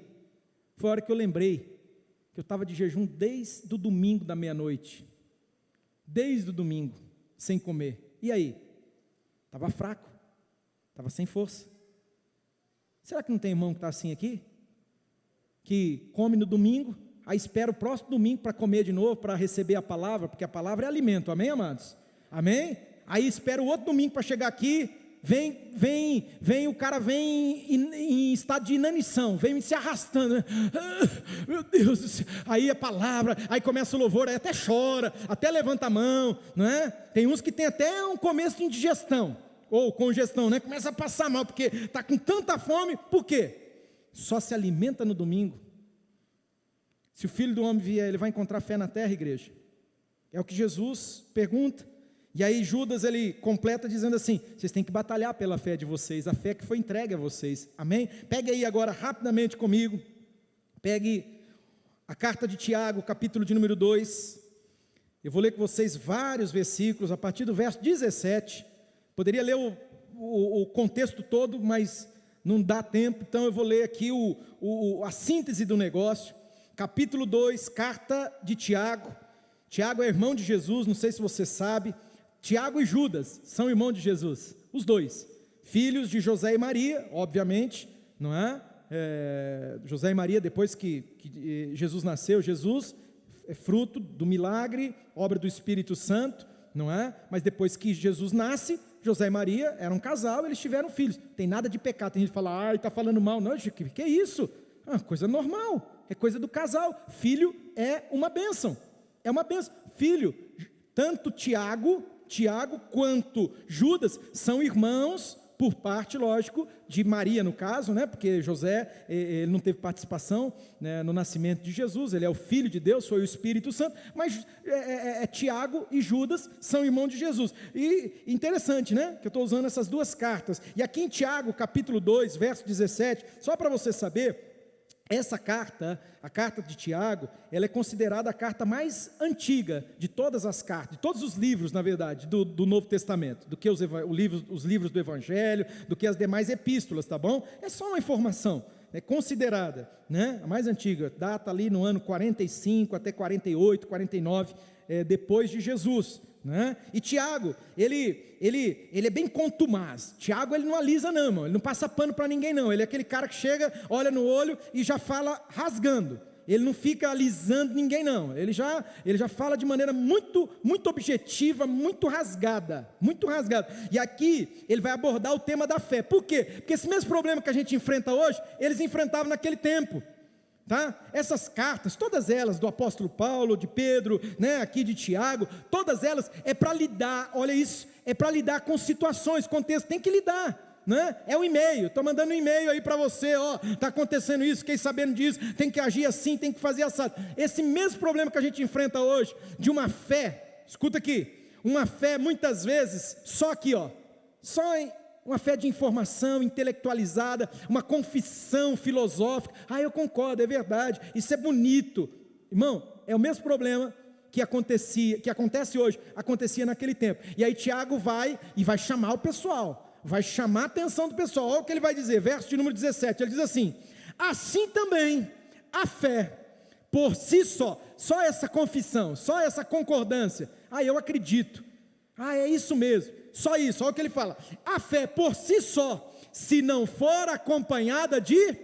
foi a hora que eu lembrei que eu estava de jejum desde o domingo da meia-noite. Desde o domingo, sem comer. E aí? Estava fraco, estava sem força. Será que não tem irmão que está assim aqui? Que come no domingo, aí espera o próximo domingo para comer de novo, para receber a palavra, porque a palavra é alimento, amém, amados? Amém? Aí espera o outro domingo para chegar aqui, o cara vem em estado de inanição, vem se arrastando, né? Meu Deus do céu. Aí a palavra, aí começa o louvor, aí até chora, até levanta a mão, não é? Tem uns que tem até um começo de indigestão, ou congestão, né? Começa a passar mal, porque está com tanta fome, por quê? Só se alimenta no domingo. Se o Filho do Homem vier, ele vai encontrar fé na terra, igreja? É o que Jesus pergunta. E aí Judas, ele completa dizendo assim: vocês têm que batalhar pela fé de vocês, a fé que foi entregue a vocês, amém? Pegue aí agora rapidamente comigo, pegue a carta de Tiago, capítulo de número 2, eu vou ler com vocês vários versículos, a partir do verso 17, poderia ler o contexto todo, mas não dá tempo, então eu vou ler aqui a síntese do negócio. Capítulo 2, carta de Tiago. Tiago é irmão de Jesus, não sei se você sabe. Tiago e Judas são irmãos de Jesus, os dois, filhos de José e Maria, obviamente, não é? José e Maria, depois que Jesus nasceu, Jesus é fruto do milagre, obra do Espírito Santo, não é? Mas depois que Jesus nasce, José e Maria eram um casal, eles tiveram filhos. Tem nada de pecado. Tem gente que fala: ai, está falando mal. Não, que é isso? Coisa normal, é coisa do casal. Filho é uma bênção, filho, tanto Tiago quanto Judas são irmãos, por parte, lógico, de Maria no caso, né? Porque José, ele não teve participação, né, no nascimento de Jesus, ele é o Filho de Deus, foi o Espírito Santo, mas Tiago e Judas são irmãos de Jesus. E interessante, né, que eu estou usando essas duas cartas, e aqui em Tiago, capítulo 2, verso 17, só para você saber, essa carta, a carta de Tiago, ela é considerada a carta mais antiga de todas as cartas, de todos os livros, na verdade, do Novo Testamento, do que os livros do Evangelho, do que as demais epístolas, tá bom? É só uma informação, é considerada, né? A mais antiga, data ali no ano 45 até 48, 49, depois de Jesus, né? E Tiago, ele é bem contumaz. Tiago, ele não alisa não, irmão. Ele não passa pano para ninguém não, ele é aquele cara que chega, olha no olho e já fala rasgando, ele não fica alisando ninguém não, ele já fala de maneira muito objetiva, muito rasgada, e aqui ele vai abordar o tema da fé. Por quê? Porque esse mesmo problema que a gente enfrenta hoje, eles enfrentavam naquele tempo. Tá? Essas cartas, todas elas, do apóstolo Paulo, de Pedro, né, aqui de Tiago, todas elas é para lidar, olha isso, é para lidar com situações, contexto, tem que lidar, né? É um e-mail, estou mandando um e-mail aí para você, está acontecendo isso, fiquei sabendo disso, tem que agir assim, tem que fazer assado. Esse mesmo problema que a gente enfrenta hoje, de uma fé, escuta aqui, uma fé muitas vezes, só aqui, uma fé de informação intelectualizada, uma confissão filosófica. Eu concordo, é verdade, isso é bonito, irmão. É o mesmo problema que acontece hoje, acontecia naquele tempo. E aí Tiago vai chamar o pessoal, vai chamar a atenção do pessoal. Olha o que ele vai dizer, verso de número 17, ele diz assim: assim também a fé por si só essa confissão, só essa concordância, eu acredito, é isso mesmo, só isso, olha o que ele fala: a fé por si só, se não for acompanhada de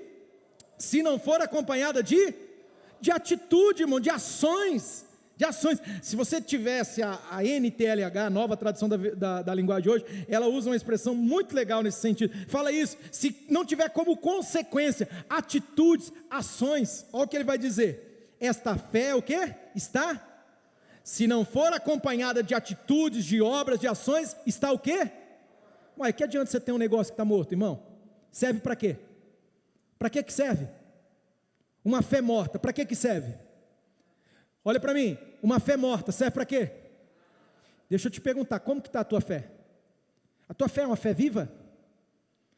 atitude, irmão, de ações. Se você tivesse a NTLH, nova tradução da linguagem de hoje, ela usa uma expressão muito legal nesse sentido, fala isso: se não tiver como consequência, atitudes, ações, olha o que ele vai dizer: esta fé, o que? Se não for acompanhada de atitudes, de obras, de ações, está o quê? Que adianta você ter um negócio que está morto, irmão? Serve para quê? Para que serve? Uma fé morta, para que serve? Olha para mim, uma fé morta serve para quê? Deixa eu te perguntar, como que está a tua fé? A tua fé é uma fé viva?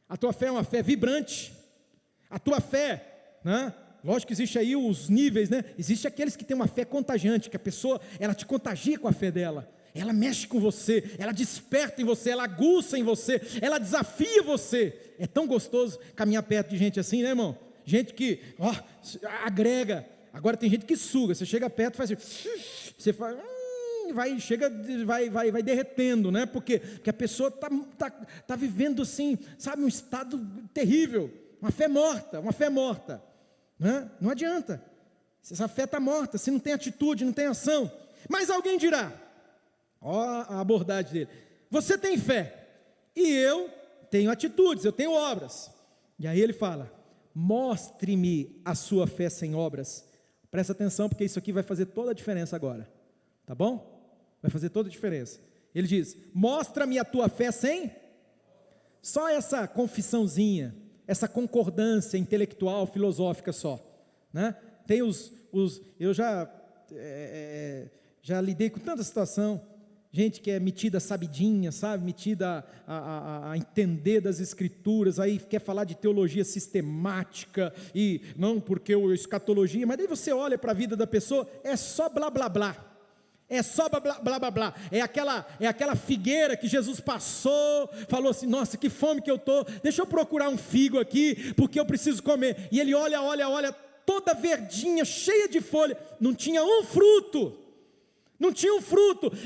A tua fé é uma fé vibrante? A tua fé, né? Lógico que existe aí os níveis, né? Existe aqueles que têm uma fé contagiante, que a pessoa, ela te contagia com a fé dela, ela mexe com você, ela desperta em você, ela aguça em você, ela desafia você. É tão gostoso caminhar perto de gente assim, né, irmão? Gente que, agrega. Agora tem gente que suga, você chega perto e faz assim, você faz, vai derretendo, né? Porque a pessoa está vivendo assim, sabe, um estado terrível. uma fé morta, uma fé morta. Não adianta, essa fé está morta, se não tem atitude, não tem ação. Mas alguém dirá, ó a abordagem dele, você tem fé, e eu tenho atitudes, eu tenho obras. E aí ele fala, mostre-me a sua fé sem obras. Presta atenção, porque isso aqui vai fazer toda a diferença agora, tá bom? Vai fazer toda a diferença. Ele diz, mostra-me a tua fé sem, só essa confissãozinha, essa concordância intelectual, filosófica só, né? Tem eu já lidei com tanta situação, gente que é metida sabidinha, sabe, metida a entender das escrituras, aí quer falar de teologia sistemática, e não porque o escatologia, mas daí você olha para a vida da pessoa, é só blá blá blá, é só blá blá blá blá, é aquela figueira que Jesus passou, falou assim, nossa que fome que eu estou, deixa eu procurar um figo aqui, porque eu preciso comer, e ele olha, toda verdinha, cheia de folha, não tinha um fruto,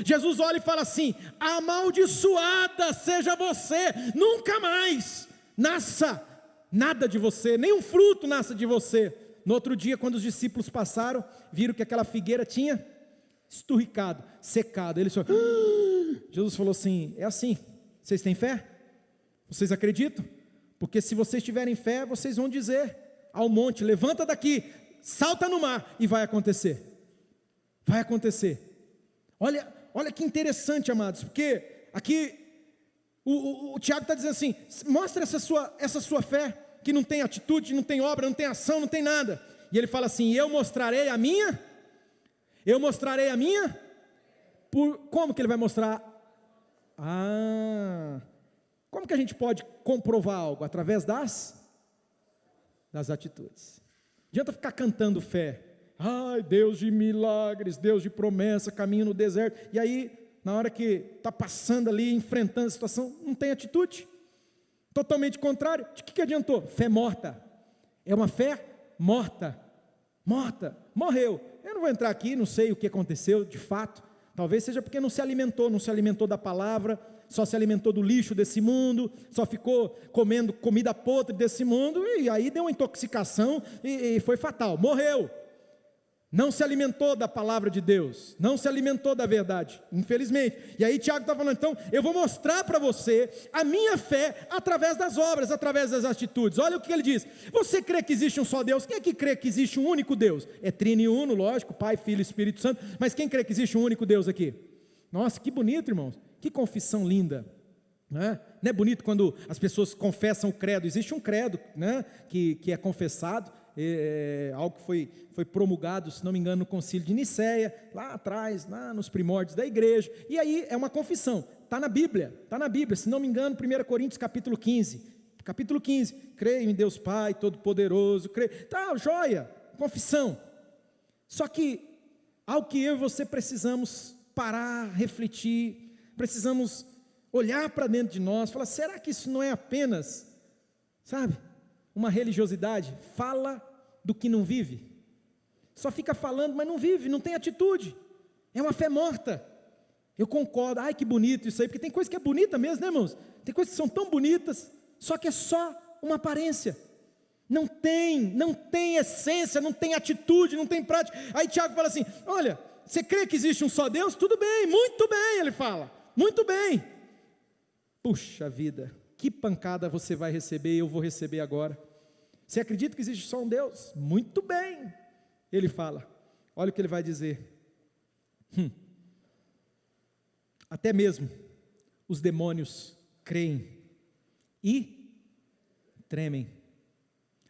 Jesus olha e fala assim, amaldiçoada seja você, nunca mais nasça nada de você, nenhum fruto nasça de você. No outro dia, quando os discípulos passaram, viram que aquela figueira tinha esturricado, secado, eles falaram, Jesus falou assim, é assim, vocês têm fé? Vocês acreditam? Porque se vocês tiverem fé, vocês vão dizer ao monte, levanta daqui, salta no mar, e vai acontecer, olha que interessante, amados, porque aqui, o Tiago está dizendo assim, mostra essa sua fé, que não tem atitude, não tem obra, não tem ação, não tem nada, e ele fala assim, eu mostrarei a minha, como que ele vai mostrar? Como que a gente pode comprovar algo? Através das atitudes. Não adianta ficar cantando fé, ai Deus de milagres, Deus de promessa, caminho no deserto, e aí na hora que está passando ali, enfrentando a situação, não tem atitude, totalmente contrário, de que adiantou? Fé morta, é uma fé morta, morreu. Eu não vou entrar aqui, não sei o que aconteceu de fato, talvez seja porque não se alimentou da palavra, só se alimentou do lixo desse mundo, só ficou comendo comida podre desse mundo, e aí deu uma intoxicação, e foi fatal, morreu, não se alimentou da palavra de Deus, não se alimentou da verdade, infelizmente. E aí Tiago está falando, então, eu vou mostrar para você a minha fé, através das obras, através das atitudes. Olha o que ele diz, você crê que existe um só Deus? Quem é que crê que existe um único Deus? É trino e uno, lógico, Pai, Filho e Espírito Santo, mas quem crê que existe um único Deus aqui? Nossa, que bonito, irmãos, que confissão linda, né? Não é bonito quando as pessoas confessam o credo? Existe um credo, né, que é confessado, algo que foi promulgado, se não me engano, no concílio de Nicéia, lá atrás, lá nos primórdios da igreja, e aí é uma confissão, está na Bíblia, se não me engano, 1 Coríntios capítulo 15, creio em Deus Pai Todo-Poderoso, joia, confissão. Só que, algo que eu e você precisamos parar, refletir, precisamos olhar para dentro de nós, falar, será que isso não é apenas, sabe, uma religiosidade? Fala do que não vive, só fica falando, mas não vive, não tem atitude, é uma fé morta. Eu concordo, ai que bonito isso aí, porque tem coisa que é bonita mesmo, né, irmãos? Tem coisas que são tão bonitas, só que é só uma aparência, não tem essência, não tem atitude, não tem prática. Aí Tiago fala assim, olha, você crê que existe um só Deus? Tudo bem, muito bem, ele fala, muito bem. Puxa vida, que pancada você vai receber, eu vou receber agora. Você acredita que existe só um Deus? Muito bem, ele fala, olha o que ele vai dizer, até mesmo os demônios creem e tremem,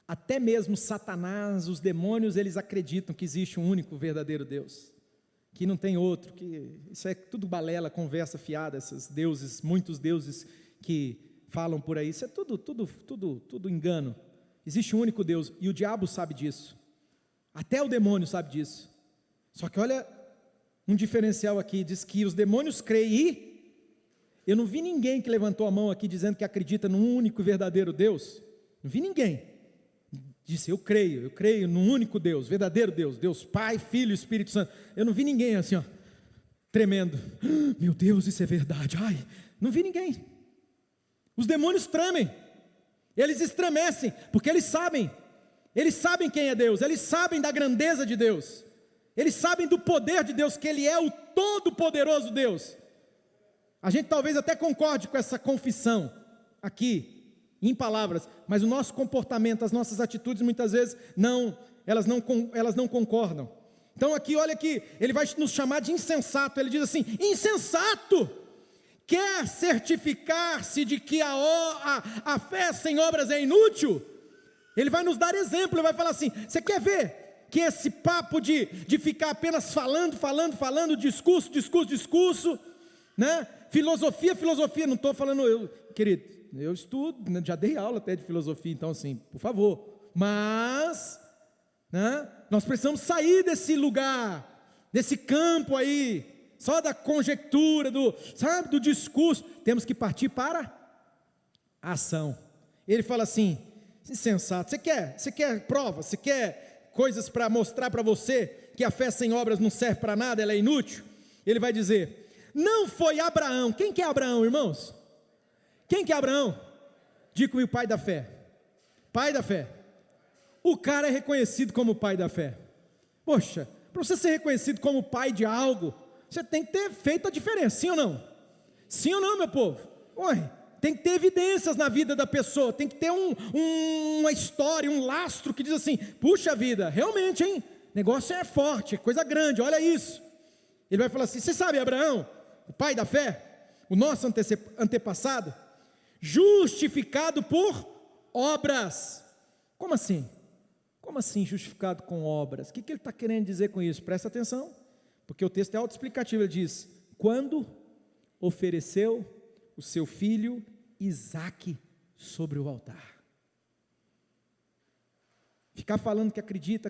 até mesmo Satanás, os demônios, eles acreditam que existe um único verdadeiro Deus, que não tem outro, que isso é tudo balela, conversa fiada, esses deuses, muitos deuses que falam por aí, isso é tudo engano. Existe um único Deus, e o diabo sabe disso, até o demônio sabe disso. Só que olha um diferencial aqui, diz que os demônios creem e, eu não vi ninguém que levantou a mão aqui dizendo que acredita num único e verdadeiro Deus, não vi ninguém, disse eu creio num único Deus, verdadeiro Deus, Deus Pai, Filho e Espírito Santo. Eu não vi ninguém assim, ó, tremendo, meu Deus, isso é verdade, ai, não vi ninguém. Os demônios tremem, Eles estremecem, porque eles sabem quem é Deus, eles sabem da grandeza de Deus, eles sabem do poder de Deus, que Ele é o todo-poderoso Deus. A gente talvez até concorde com essa confissão aqui, em palavras, mas o nosso comportamento, as nossas atitudes muitas vezes elas não concordam. Então aqui, olha aqui, ele vai nos chamar de insensato. Ele diz assim: insensato, quer certificar-se de que a fé sem obras é inútil? Ele vai nos dar exemplo, ele vai falar assim: você quer ver que esse papo de ficar apenas falando, discurso, né? Filosofia, não estou falando, querido, eu estudo, já dei aula até de filosofia, então assim, por favor, mas, né, nós precisamos sair desse lugar, desse campo aí, só da conjectura, do discurso. Temos que partir para a ação. Ele fala assim: insensato, você quer prova, você quer coisas para mostrar para você que a fé sem obras não serve para nada, ela é inútil? Ele vai dizer: não foi Abraão. Quem que é Abraão, irmãos? Quem que é Abraão? Diga comigo: pai da fé. Pai da fé. O cara é reconhecido como pai da fé. Poxa, para você ser reconhecido como pai de algo, você tem que ter feito a diferença, sim ou não? Sim ou não, meu povo? Ué, tem que ter evidências na vida da pessoa, tem que ter uma história, um lastro que diz assim: puxa vida, realmente, hein? Negócio é forte, é coisa grande, olha isso. Ele vai falar assim: você sabe Abraão, o pai da fé, o nosso antepassado, justificado por obras. Como assim? Como assim justificado com obras? O que ele está querendo dizer com isso? Presta atenção, porque o texto é autoexplicativo. Ele diz: quando ofereceu o seu filho Isaque sobre o altar. Ficar falando que acredita,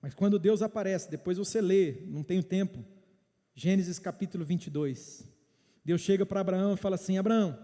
mas quando Deus aparece, depois você lê, não tenho tempo, Gênesis capítulo 22, Deus chega para Abraão e fala assim: Abraão,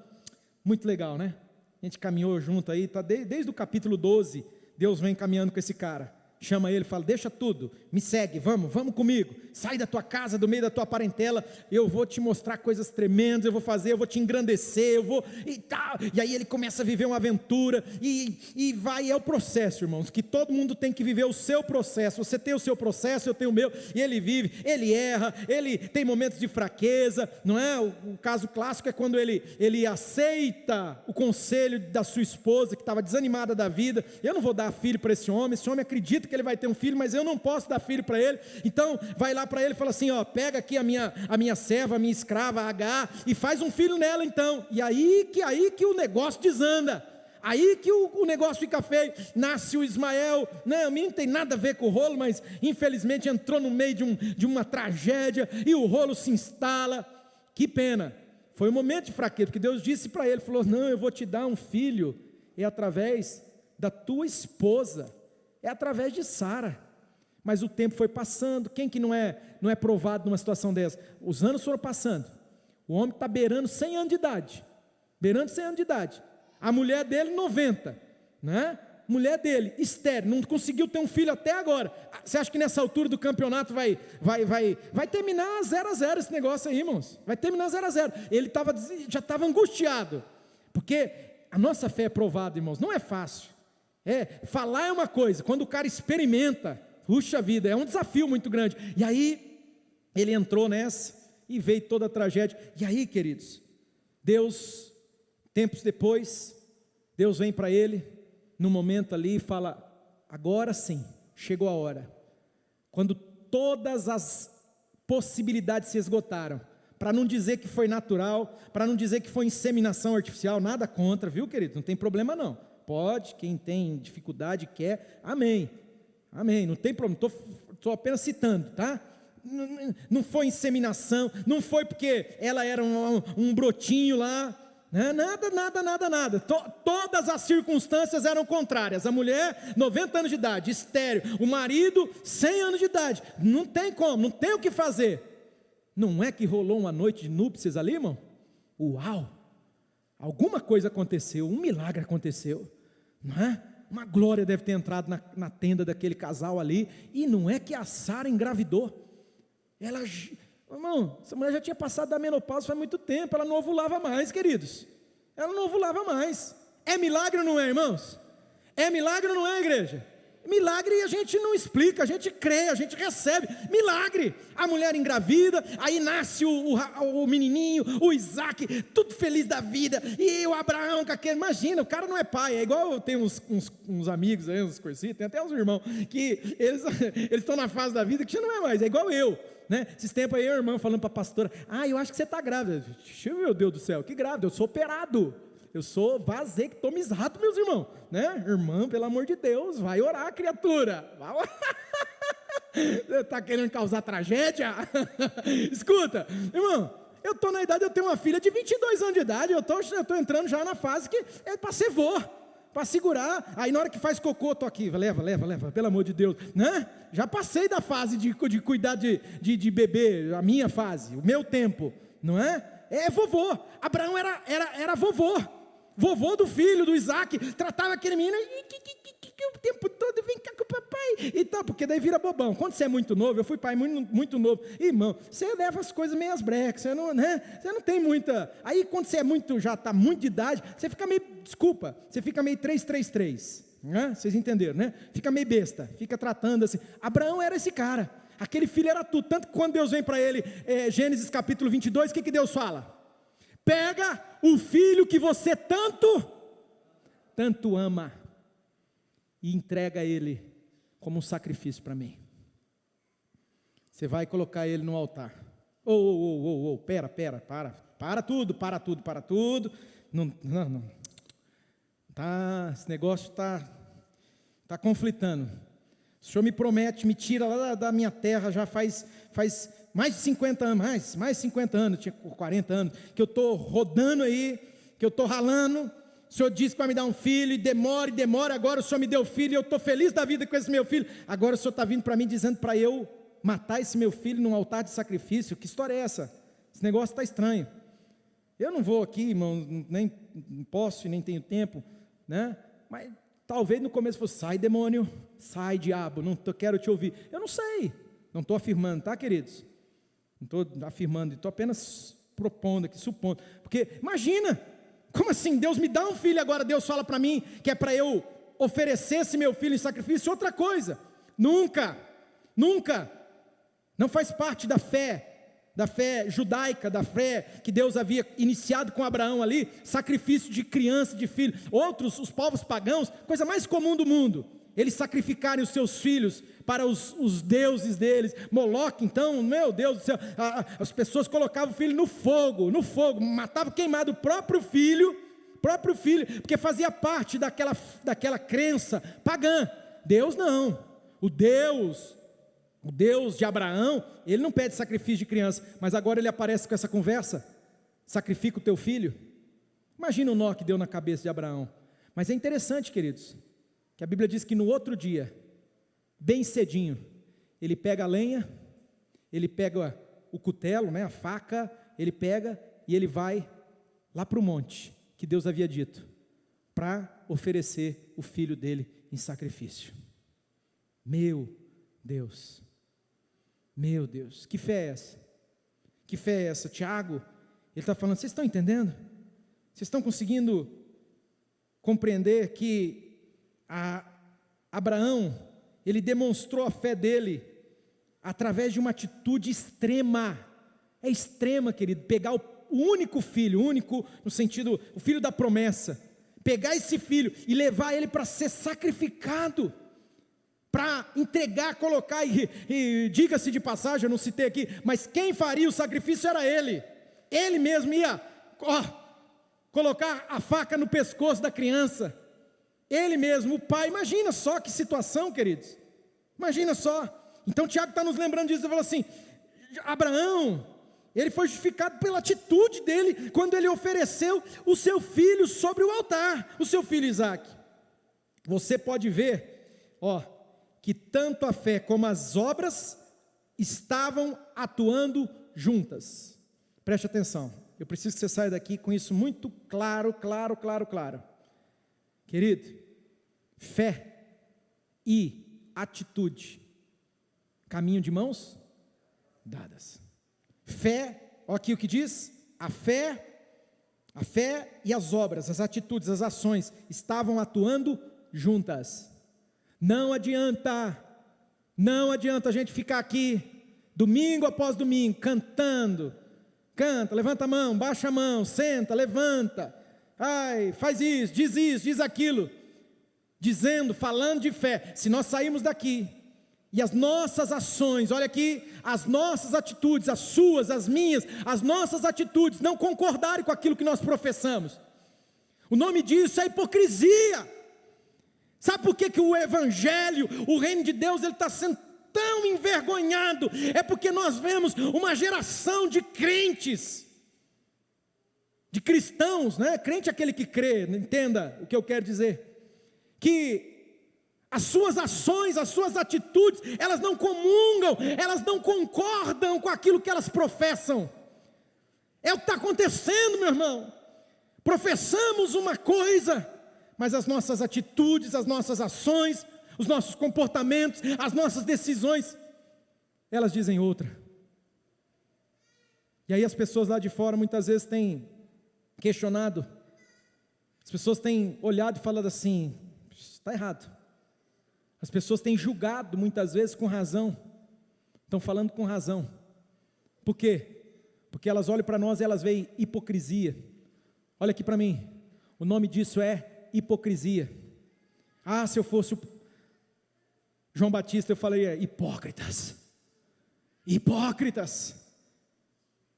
muito legal, né? A gente caminhou junto aí, tá desde o capítulo 12, Deus vem caminhando com esse cara, chama ele, fala: deixa tudo, me segue, vamos comigo, sai da tua casa, do meio da tua parentela, eu vou te mostrar coisas tremendas, eu vou te engrandecer, e tal. E aí ele começa a viver uma aventura, e vai, é o processo, irmãos, que todo mundo tem que viver o seu processo. Você tem o seu processo, eu tenho o meu, e ele vive, ele erra, ele tem momentos de fraqueza, não é? O caso clássico é quando ele aceita o conselho da sua esposa, que estava desanimada da vida: eu não vou dar filho para esse homem acredita que ele vai ter um filho, mas eu não posso dar filho para ele. Então vai lá para ele e fala assim: ó, pega aqui a minha serva, a minha escrava, a Agar, e faz um filho nela então. E aí que o negócio desanda, aí que o negócio fica feio. Nasce o Ismael, né? O menino não tem nada a ver com o rolo, mas infelizmente entrou no meio de uma tragédia, e o rolo se instala. Que pena, foi um momento de fraqueza, porque Deus disse para ele, falou: não, eu vou te dar um filho, é através da tua esposa, é através de Sara. Mas o tempo foi passando. Quem que não é provado numa situação dessa? Os anos foram passando, o homem está beirando 100 anos de idade, a mulher dele 90, né? Mulher dele, estéril, não conseguiu ter um filho até agora. Você acha que nessa altura do campeonato vai terminar 0-0 esse negócio aí, irmãos? Vai terminar 0-0. Ele já estava angustiado, porque a nossa fé é provada, irmãos, não é fácil. Falar é uma coisa, quando o cara experimenta, puxa vida, é um desafio muito grande. E aí, ele entrou nessa, e veio toda a tragédia. E aí, queridos, Deus, tempos depois, Deus vem para ele, no momento ali, e fala: agora sim, chegou a hora. Quando todas as possibilidades se esgotaram, para não dizer que foi natural, para não dizer que foi inseminação artificial, nada contra, viu, querido? Não tem problema não. Pode, quem tem dificuldade quer, amém, não tem problema, estou apenas citando, tá? Não foi inseminação, não foi porque ela era um brotinho lá, né? Nada, todas as circunstâncias eram contrárias. A mulher, 90 anos de idade, estéril, o marido, 100 anos de idade, não tem como, não tem o que fazer. Não é que rolou uma noite de núpcias ali, irmão? Uau! Alguma coisa aconteceu, um milagre aconteceu, não é? Uma glória deve ter entrado na tenda daquele casal ali, e não é que a Sara engravidou. Irmão, essa mulher já tinha passado da menopausa faz muito tempo, ela não ovulava mais, queridos, ela não ovulava mais. É milagre ou não é, irmãos? É milagre ou não é, igreja? Milagre a gente não explica, a gente crê, a gente recebe. Milagre. A mulher engravida, aí nasce o menininho, o Isaac, tudo feliz da vida. E o Abraão com aquele, imagina, o cara não é pai. É igual eu tenho uns amigos aí, uns conhecidos, tem até uns irmãos, que eles estão na fase da vida que já não é mais, é igual eu. Né? Esses tempos aí, o irmão falando para a pastora, eu acho que você está grávida. Meu Deus do céu, que grávida, eu sou operado. Eu sou vasectomizado, meus irmãos, né? Irmã, pelo amor de Deus, vai orar, criatura. Vai orar. Você está querendo causar tragédia? Escuta, irmão, eu estou na idade, eu tenho uma filha de 22 anos de idade, eu estou entrando já na fase que é para ser vô, para segurar. Aí na hora que faz cocô, eu estou aqui, leva, pelo amor de Deus, né? Já passei da fase de cuidar de bebê, a minha fase, o meu tempo, não é? É vovô. Abraão era vovô do filho, do Isaac, tratava aquele menino, o tempo todo, vem cá com o papai, e tal, porque daí vira bobão. Quando você é muito novo, eu fui pai muito novo, irmão, você leva as coisas meio às brecas, você não tem muita, aí quando você já está muito de idade, você fica meio, você fica meio 333, né? Vocês entenderam, né? Fica meio besta, fica tratando assim. Abraão era esse cara, aquele filho era tudo, tanto que quando Deus vem para ele, Gênesis capítulo 22, o que Deus fala? Pega o filho que você tanto ama e entrega ele como um sacrifício para mim. Você vai colocar ele no altar. Para tudo. Não. Esse negócio está conflitando. O Senhor me promete, me tira lá da minha terra, já faz mais de 50 anos, mais de 50 anos, tinha 40 anos, que eu estou rodando aí, que eu estou ralando. O Senhor disse que vai me dar um filho, e demora, agora o Senhor me deu filho, e eu estou feliz da vida com esse meu filho. Agora o Senhor está vindo para mim, dizendo para eu matar esse meu filho num altar de sacrifício. Que história é essa? Esse negócio está estranho. Eu não vou aqui, irmão, nem posso e nem tenho tempo, né? Mas talvez no começo fosse, sai demônio, sai diabo, não quero te ouvir. Eu não sei, não estou afirmando, tá, queridos? Não estou afirmando, estou apenas propondo aqui, supondo, porque imagina, como assim, Deus me dá um filho, agora Deus fala para mim, que é para eu oferecer esse meu filho em sacrifício. Outra coisa, nunca, não faz parte da fé judaica, da fé que Deus havia iniciado com Abraão ali, sacrifício de criança, de filho. Outros, os povos pagãos, coisa mais comum do mundo, eles sacrificarem os seus filhos para os deuses deles. Moloque, então, meu Deus do céu, as pessoas colocavam o filho no fogo, matavam queimado o próprio filho, porque fazia parte daquela crença pagã. Deus não, o Deus de Abraão, ele não pede sacrifício de criança, mas agora ele aparece com essa conversa, sacrifica o teu filho. Imagina o nó que deu na cabeça de Abraão. Mas é interessante, queridos, que a Bíblia diz que no outro dia, bem cedinho, ele pega a lenha, ele pega o cutelo, né, a faca, ele pega e ele vai lá para o monte, que Deus havia dito, para oferecer o filho dele em sacrifício. Meu Deus, que fé é essa? Que fé é essa? Tiago, ele está falando, vocês estão entendendo? Vocês estão conseguindo compreender que Abraão, ele demonstrou a fé dele através de uma atitude extrema, querido, pegar o único filho, no sentido, o filho da promessa, pegar esse filho e levar ele para ser sacrificado, para entregar, colocar, e diga-se de passagem, eu não citei aqui, mas quem faria o sacrifício era ele mesmo ia colocar a faca no pescoço da criança, ele mesmo, o pai. Imagina só que situação, queridos, imagina só. Então Tiago está nos lembrando disso, ele falou assim, Abraão, ele foi justificado pela atitude dele, quando ele ofereceu o seu filho sobre o altar, o seu filho Isaac. Você pode ver, que tanto a fé como as obras estavam atuando juntas. Preste atenção, eu preciso que você saia daqui com isso muito claro. Querido, fé e atitude, caminho de mãos dadas. Fé, olha aqui o que diz, a fé A fé e as obras, as atitudes, as ações estavam atuando juntas. Não adianta a gente ficar aqui, domingo após domingo, cantando. Canta, levanta a mão, baixa a mão, senta, levanta. Ai, faz isso, diz aquilo. Dizendo, falando de fé. Se nós sairmos daqui e as nossas ações, olha aqui, as nossas atitudes, as suas, as minhas, as nossas atitudes não concordarem com aquilo que nós professamos, o nome disso é hipocrisia. Sabe por que o evangelho, o reino de Deus, ele está sendo tão envergonhado? É porque nós vemos uma geração de crentes, de cristãos, né? Crente é aquele que crê, entenda o que eu quero dizer, que as suas ações, as suas atitudes, elas não comungam, elas não concordam com aquilo que elas professam. É o que está acontecendo, meu irmão. Professamos uma coisa, mas as nossas atitudes, as nossas ações, os nossos comportamentos, as nossas decisões, elas dizem outra. E aí as pessoas lá de fora muitas vezes têm questionado, as pessoas têm olhado e falado assim: está errado. As pessoas têm julgado muitas vezes com razão, estão falando com razão. Por quê? Porque elas olham para nós e elas veem hipocrisia. Olha aqui para mim, o nome disso é hipocrisia. Ah, se eu fosse o João Batista, eu falaria: hipócritas,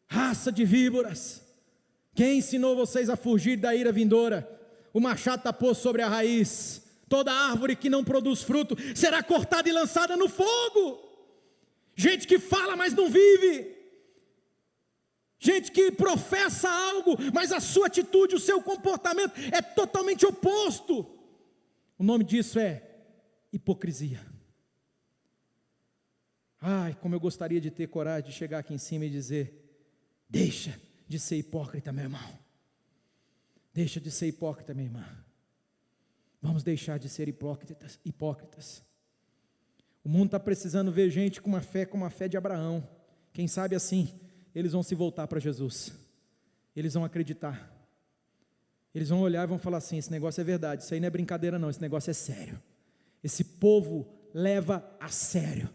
raça de víboras, quem ensinou vocês a fugir da ira vindoura? O machado está posto sobre a raiz, toda árvore que não produz fruto será cortada e lançada no fogo. Gente que fala, mas não vive, gente que professa algo, mas a sua atitude, o seu comportamento é totalmente oposto. O nome disso é hipocrisia. Ai, como eu gostaria de ter coragem de chegar aqui em cima e dizer: deixa de ser hipócrita, meu irmão. Deixa de ser hipócrita, minha irmã. Vamos deixar de ser hipócritas. O mundo está precisando ver gente com uma fé como a fé de Abraão. Quem sabe assim, eles vão se voltar para Jesus. Eles vão acreditar. Eles vão olhar e vão falar assim: esse negócio é verdade, isso aí não é brincadeira não, esse negócio é sério. Esse povo leva a sério.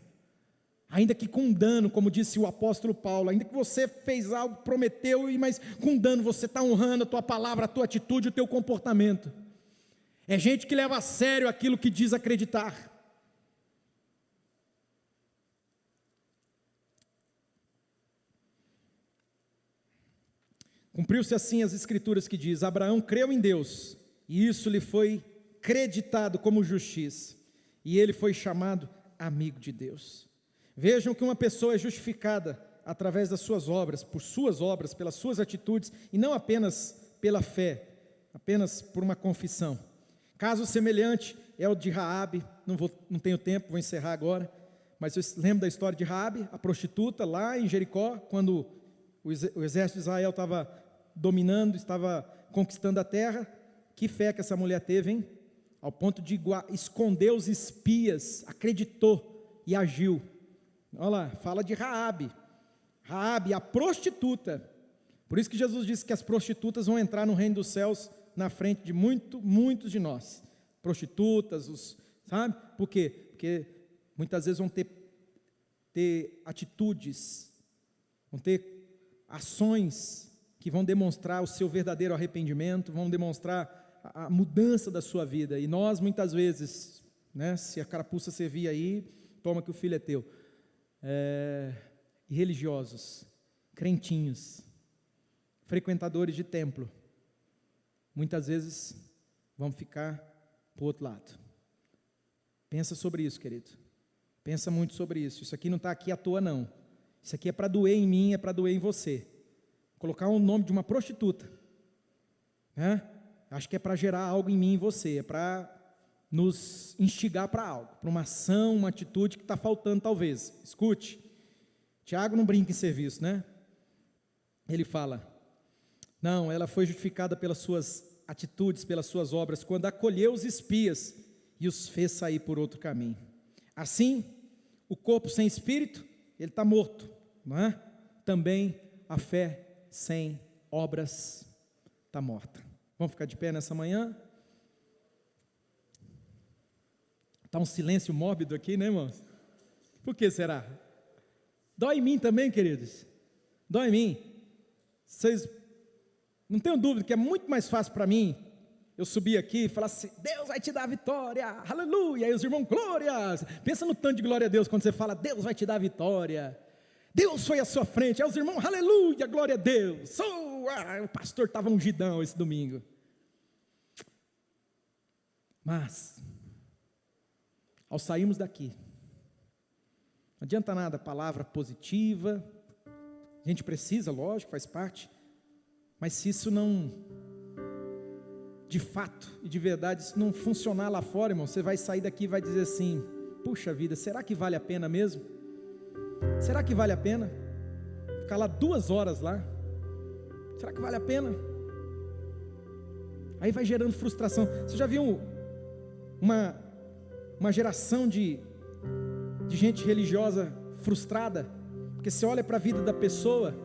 Ainda que com dano, como disse o apóstolo Paulo, ainda que você fez algo, prometeu, mas com dano você está honrando a tua palavra, a tua atitude, o teu comportamento. É gente que leva a sério aquilo que diz acreditar. Cumpriu-se assim as escrituras que diz: Abraão creu em Deus, e isso lhe foi creditado como justiça, e ele foi chamado amigo de Deus. Vejam que uma pessoa é justificada através das suas obras, por suas obras, pelas suas atitudes, e não apenas pela fé, apenas por uma confissão. Caso semelhante é o de Raabe. Não tenho tempo, vou encerrar agora, mas eu lembro da história de Raabe, a prostituta lá em Jericó, quando o exército de Israel estava dominando, estava conquistando a terra. Que fé que essa mulher teve, hein? Ao ponto de esconder os espias, acreditou e agiu. Olha lá, fala de Raabe, a prostituta. Por isso que Jesus disse que as prostitutas vão entrar no reino dos céus na frente de muitos de nós. Prostitutas, sabe? Por quê? Porque muitas vezes vão ter atitudes, vão ter ações que vão demonstrar o seu verdadeiro arrependimento, vão demonstrar a mudança da sua vida. E nós muitas vezes, né, se a carapuça servir aí, toma que o filho é teu. Religiosos, crentinhos, frequentadores de templo, muitas vezes vão ficar para o outro lado. Pensa sobre isso, querido. Pensa muito sobre isso. Isso aqui não está aqui à toa não. Isso aqui é para doer em mim, é para doer em você. Colocar o nome de uma prostituta, né? Acho que é para gerar algo em mim e você, é para nos instigar para algo, para uma ação, uma atitude que está faltando talvez. Escute, Tiago não brinca em serviço, né? Ele fala: não, ela foi justificada pelas suas atitudes, pelas suas obras, quando acolheu os espias e os fez sair por outro caminho. Assim, o corpo sem espírito, ele está morto, não é? Também a fé sem obras está morta. Vamos ficar de pé nessa manhã? Está um silêncio mórbido aqui, né, irmãos? Por que será? Dói em mim também, queridos. Dói em mim. Vocês não tenham dúvida que é muito mais fácil para mim eu subir aqui e falar assim: Deus vai te dar a vitória, aleluia. Aí os irmãos, glórias. Pensa no tanto de glória a Deus quando você fala: Deus vai te dar a vitória, Deus foi à sua frente. Aí os irmãos, aleluia, glória a Deus. O pastor estava ungidão esse domingo. Mas ao sairmos daqui, não adianta nada palavra positiva, a gente precisa, lógico, faz parte, mas se isso não, de fato e de verdade, se não funcionar lá fora, irmão, você vai sair daqui e vai dizer assim: puxa vida, será que vale a pena mesmo? Será que vale a pena? Ficar lá 2 horas lá, será que vale a pena? Aí vai gerando frustração. Você já viu uma geração de gente religiosa frustrada? Porque você olha para a vida da pessoa,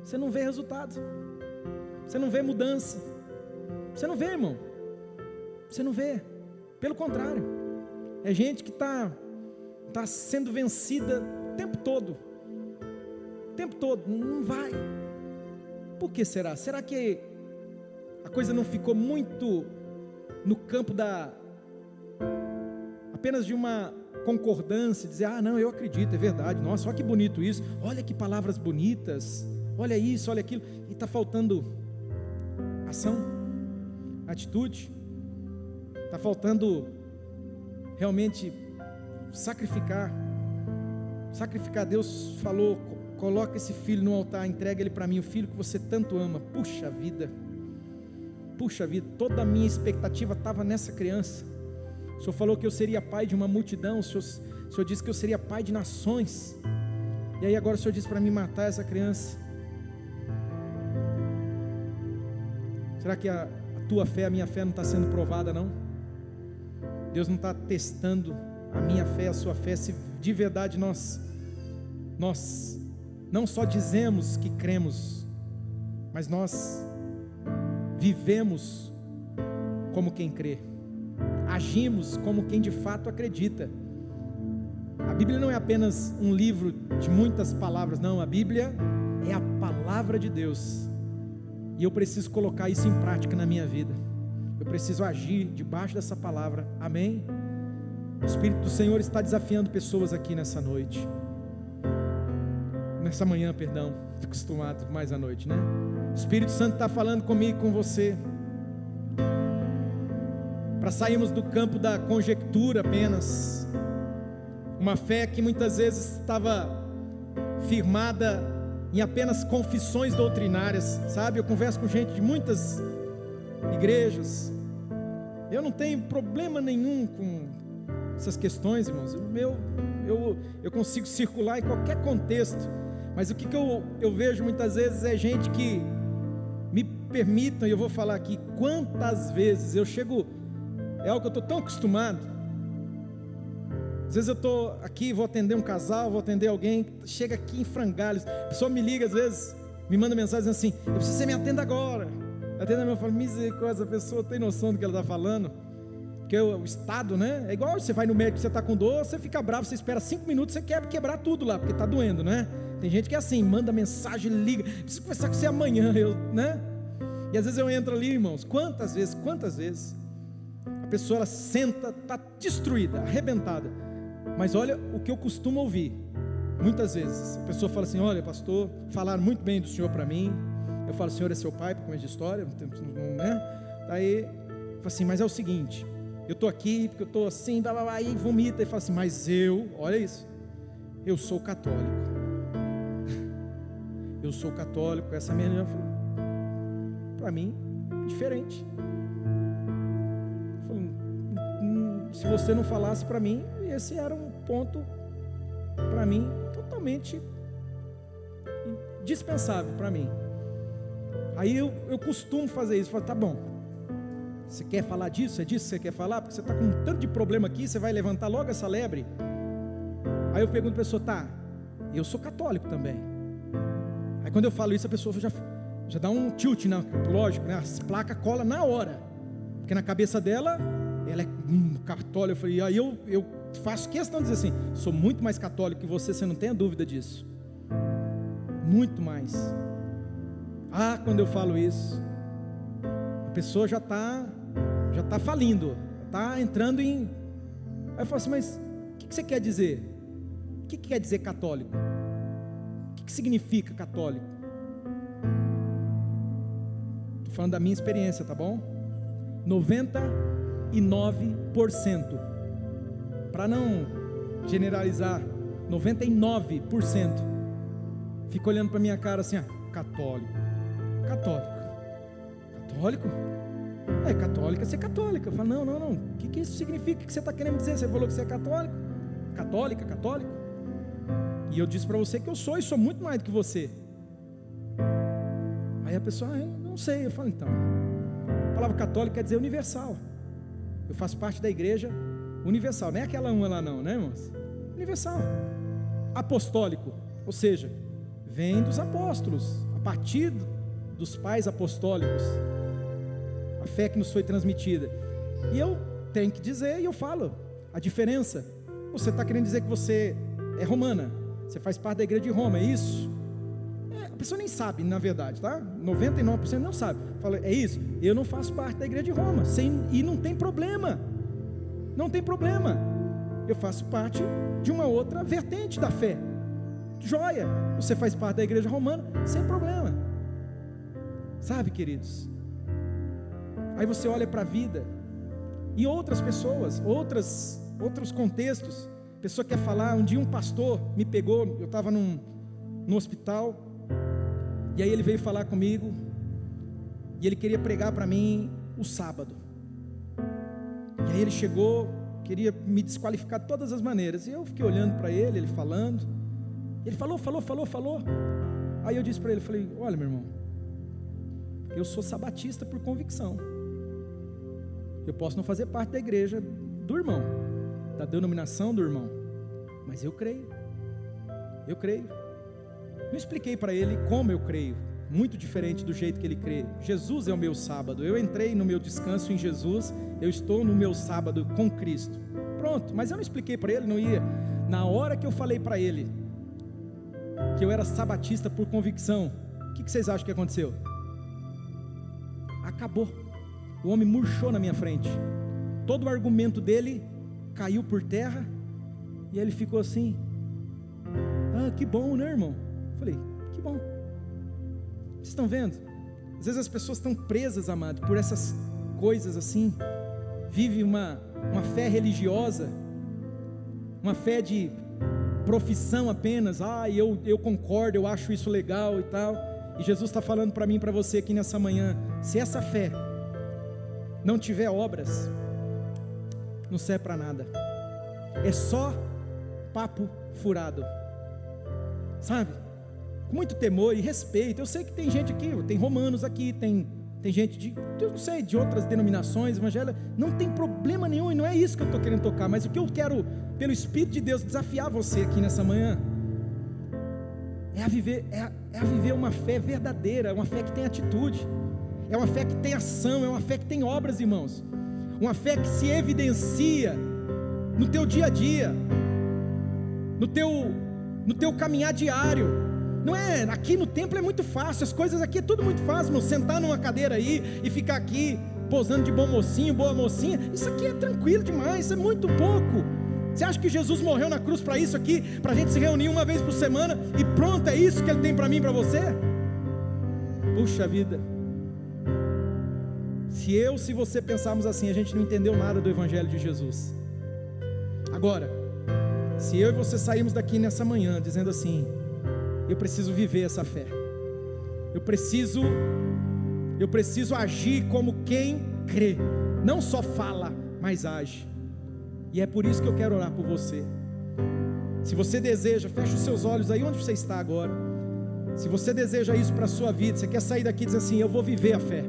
você não vê resultado, você não vê mudança, você não vê, irmão, você não vê. Pelo contrário, é gente que está sendo vencida o tempo todo, não vai. Por que será? Será que a coisa não ficou muito no campo apenas de uma concordância, dizer: ah, não, eu acredito, é verdade, nossa, olha que bonito isso, olha que palavras bonitas, olha isso, olha aquilo, e está faltando ação, atitude, está faltando realmente sacrificar. Deus falou: coloca esse filho no altar, entrega ele para mim, o filho que você tanto ama. Puxa vida, toda a minha expectativa estava nessa criança. O Senhor falou que eu seria pai de uma multidão, o Senhor disse que eu seria pai de nações, e aí agora o Senhor disse para mim matar essa criança. Será que a tua fé, a minha fé não está sendo provada, não? Deus não está testando a minha fé, a sua fé, se de verdade nós não só dizemos que cremos, mas nós vivemos como quem crê, agimos como quem de fato acredita. A Bíblia não é apenas um livro de muitas palavras, não, a Bíblia é a palavra de Deus, e eu preciso colocar isso em prática na minha vida, eu preciso agir debaixo dessa palavra, amém? O Espírito do Senhor está desafiando pessoas aqui nessa manhã, estou acostumado mais à noite, né? O Espírito Santo está falando comigo, com você, para sairmos do campo da conjectura apenas, uma fé que muitas vezes estava firmada em apenas confissões doutrinárias, sabe? Eu converso com gente de muitas igrejas, eu não tenho problema nenhum com essas questões, irmãos, eu consigo circular em qualquer contexto, mas o que eu vejo muitas vezes é gente que, me permitam, e eu vou falar aqui, quantas vezes eu chego, é algo que eu estou tão acostumado, às vezes eu estou aqui, vou atender um casal, vou atender alguém, chega aqui em frangalhos, a pessoa me liga às vezes, me manda mensagem assim: eu preciso que você me atenda agora. Atenda a mim, eu falo: misericórdia, a pessoa tem noção do que ela está falando? Porque o estado, né? É igual você vai no médico, você está com dor, você fica bravo, você espera 5 minutos, você quer quebrar tudo lá, porque está doendo, né? Tem gente que é assim, manda mensagem, liga, preciso conversar com você amanhã, né? E às vezes eu entro ali, irmãos, quantas vezes a pessoa ela senta, está destruída, arrebentada, mas olha o que eu costumo ouvir, muitas vezes, a pessoa fala assim: olha, pastor, falaram muito bem do senhor para mim. Eu falo: o senhor é seu pai, para começo de história, né? Aí, eu falo assim: mas é o seguinte, eu estou aqui, porque eu estou assim, aí vomita, e fala assim: mas olha isso, eu sou católico, essa menina falou, para mim, diferente. Eu falei, se você não falasse para mim, esse era um ponto, para mim, totalmente dispensável para mim. Aí eu costumo fazer isso, eu falo: tá bom, você quer falar disso? É disso que você quer falar? Porque você está com um tanto de problema aqui, você vai levantar logo essa lebre? Aí eu pergunto para a pessoa: tá, eu sou católico também. Aí quando eu falo isso, a pessoa já já dá um tilt, né? Lógico, né? As placas colam na hora, porque na cabeça dela, ela é católica. Eu falei, aí eu faço questão de dizer assim, sou muito mais católico que você não tenha dúvida disso, muito mais. Quando eu falo isso, a pessoa já está falindo, está entrando em... Aí eu falo assim, mas o que você quer dizer? O que quer dizer católico? O que significa católico? Estou falando da minha experiência, tá bom? 99%, para não generalizar, 99% fica olhando para minha cara assim, católico. Católica é ser católica. Eu falo, não, o que isso significa? O que você está querendo dizer? Você falou que você é católico? Católico? E eu disse para você que eu sou, e sou muito mais do que você. Aí a pessoa, eu não sei. Eu falo, então, a palavra católica quer dizer universal. Eu faço parte da igreja universal, não é aquela uma lá não, né, irmãos? Universal. Apostólico, ou seja, vem dos apóstolos, a partir dos pais apostólicos, a fé que nos foi transmitida. E eu tenho que dizer, e eu falo a diferença. Você está querendo dizer que você é romana, você faz parte da igreja de Roma, é isso? A pessoa nem sabe, na verdade, tá? 99% não sabe. Fala, é isso? Eu não faço parte da igreja de Roma, e não tem problema. Não tem problema. Eu faço parte de uma outra vertente da fé. Joia, você faz parte da igreja romana, sem problema. Sabe, queridos? Aí você olha para a vida e outras pessoas, outros contextos. A pessoa quer falar. Um dia um pastor me pegou, eu estava no hospital, e aí ele veio falar comigo, e ele queria pregar para mim o sábado. E aí ele chegou, queria me desqualificar de todas as maneiras, e eu fiquei olhando para ele, ele falando. Ele falou. Aí eu disse para ele, falei, olha meu irmão, eu sou sabatista por convicção. Eu posso não fazer parte da igreja do irmão, da denominação do irmão, mas eu creio. Não expliquei para ele como eu creio, muito diferente do jeito que ele crê. Jesus é o meu sábado, eu entrei no meu descanso em Jesus, eu estou no meu sábado com Cristo, pronto. Mas eu não expliquei para ele, não ia. Na hora que eu falei para ele que eu era sabatista por convicção, o que vocês acham que aconteceu? Acabou. O homem murchou na minha frente, todo o argumento dele caiu por terra, e ele ficou assim, que bom, né, irmão? Eu falei, que bom. Vocês estão vendo? Às vezes as pessoas estão presas, amado, por essas coisas assim, vive uma fé religiosa, uma fé de profissão apenas, eu concordo, eu acho isso legal e tal. E Jesus está falando para mim e para você aqui nessa manhã, se essa fé não tiver obras, não serve para nada, é só papo furado, sabe? Com muito temor e respeito. Eu sei que tem gente aqui, tem romanos aqui, tem gente eu não sei, de outras denominações, evangélicas, não tem problema nenhum, e não é isso que eu estou querendo tocar, mas o que eu quero, pelo Espírito de Deus, desafiar você aqui nessa manhã, é a viver uma fé verdadeira, uma fé que tem atitude, é uma fé que tem ação, é uma fé que tem obras, irmãos, uma fé que se evidencia no teu dia a dia, no teu caminhar diário. Não é, aqui no templo é muito fácil, as coisas aqui é tudo muito fácil, irmão. Sentar numa cadeira aí e ficar aqui posando de bom mocinho, boa mocinha, isso aqui é tranquilo demais, isso é muito pouco. Você acha que Jesus morreu na cruz para isso aqui, para a gente se reunir uma vez por semana e pronto, é isso que Ele tem para mim e para você? Puxa vida, se você pensarmos assim, a gente não entendeu nada do Evangelho de Jesus. Agora, se eu e você sairmos daqui nessa manhã dizendo assim, eu preciso viver essa fé, eu preciso agir como quem crê, não só fala, mas age. E é por isso que eu quero orar por você. Se você deseja, feche os seus olhos aí onde você está agora. Se você deseja isso para a sua vida, você quer sair daqui e dizer assim, eu vou viver a fé,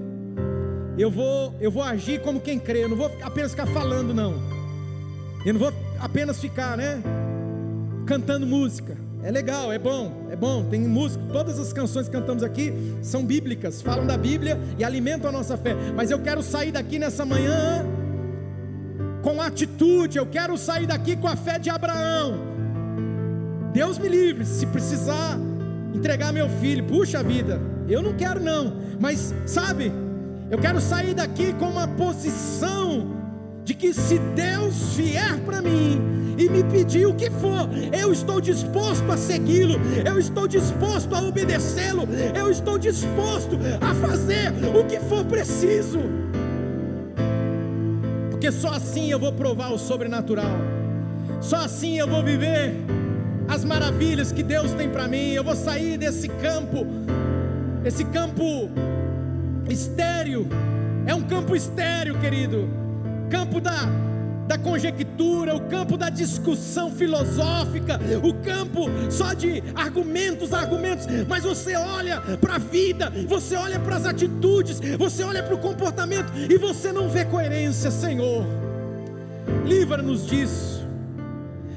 eu vou agir como quem crê, eu não vou apenas ficar falando, não, eu não vou apenas ficar, cantando música, É legal, é bom, tem música, todas as canções que cantamos aqui são bíblicas, falam da Bíblia e alimentam a nossa fé, mas eu quero sair daqui nessa manhã com atitude, eu quero sair daqui com a fé de Abraão. Deus me livre, se precisar entregar meu filho, puxa vida, eu não quero não, mas sabe, eu quero sair daqui com uma posição de que se Deus vier para mim e me pedir o que for, eu estou disposto a segui-lo, eu estou disposto a obedecê-lo, eu estou disposto a fazer o que for preciso, porque só assim eu vou provar o sobrenatural, só assim eu vou viver as maravilhas que Deus tem para mim. Eu vou sair desse campo estéril, é um campo estéril, querido, campo da conjectura, o campo da discussão filosófica, o campo só de argumentos, mas você olha para a vida, você olha para as atitudes, você olha para o comportamento e você não vê coerência. Senhor, livra-nos disso,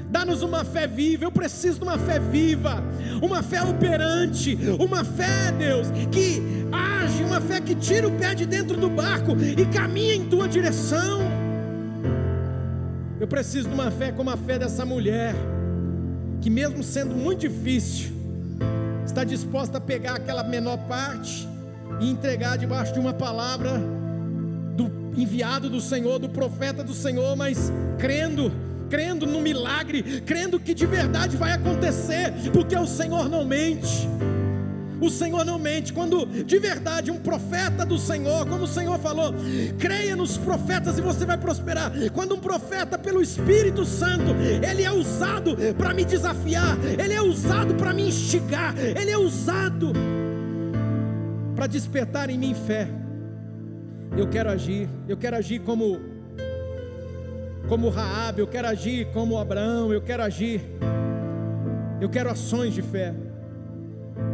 dá-nos uma fé viva. Eu preciso de uma fé viva, uma fé operante, uma fé, Deus, que age, uma fé que tira o pé de dentro do barco e caminha em tua direção. Eu preciso de uma fé como a fé dessa mulher, que mesmo sendo muito difícil, está disposta a pegar aquela menor parte e entregar debaixo de uma palavra do enviado do Senhor, do profeta do Senhor, mas crendo no milagre, crendo que de verdade vai acontecer, porque o Senhor não mente. O Senhor não mente. Quando de verdade um profeta do Senhor, como o Senhor falou, creia nos profetas e você vai prosperar. Quando um profeta pelo Espírito Santo, ele é usado para me desafiar, ele é usado para me instigar, ele é usado para despertar em mim fé. Eu quero agir como Raabe, eu quero agir como Abraão, eu quero ações de fé,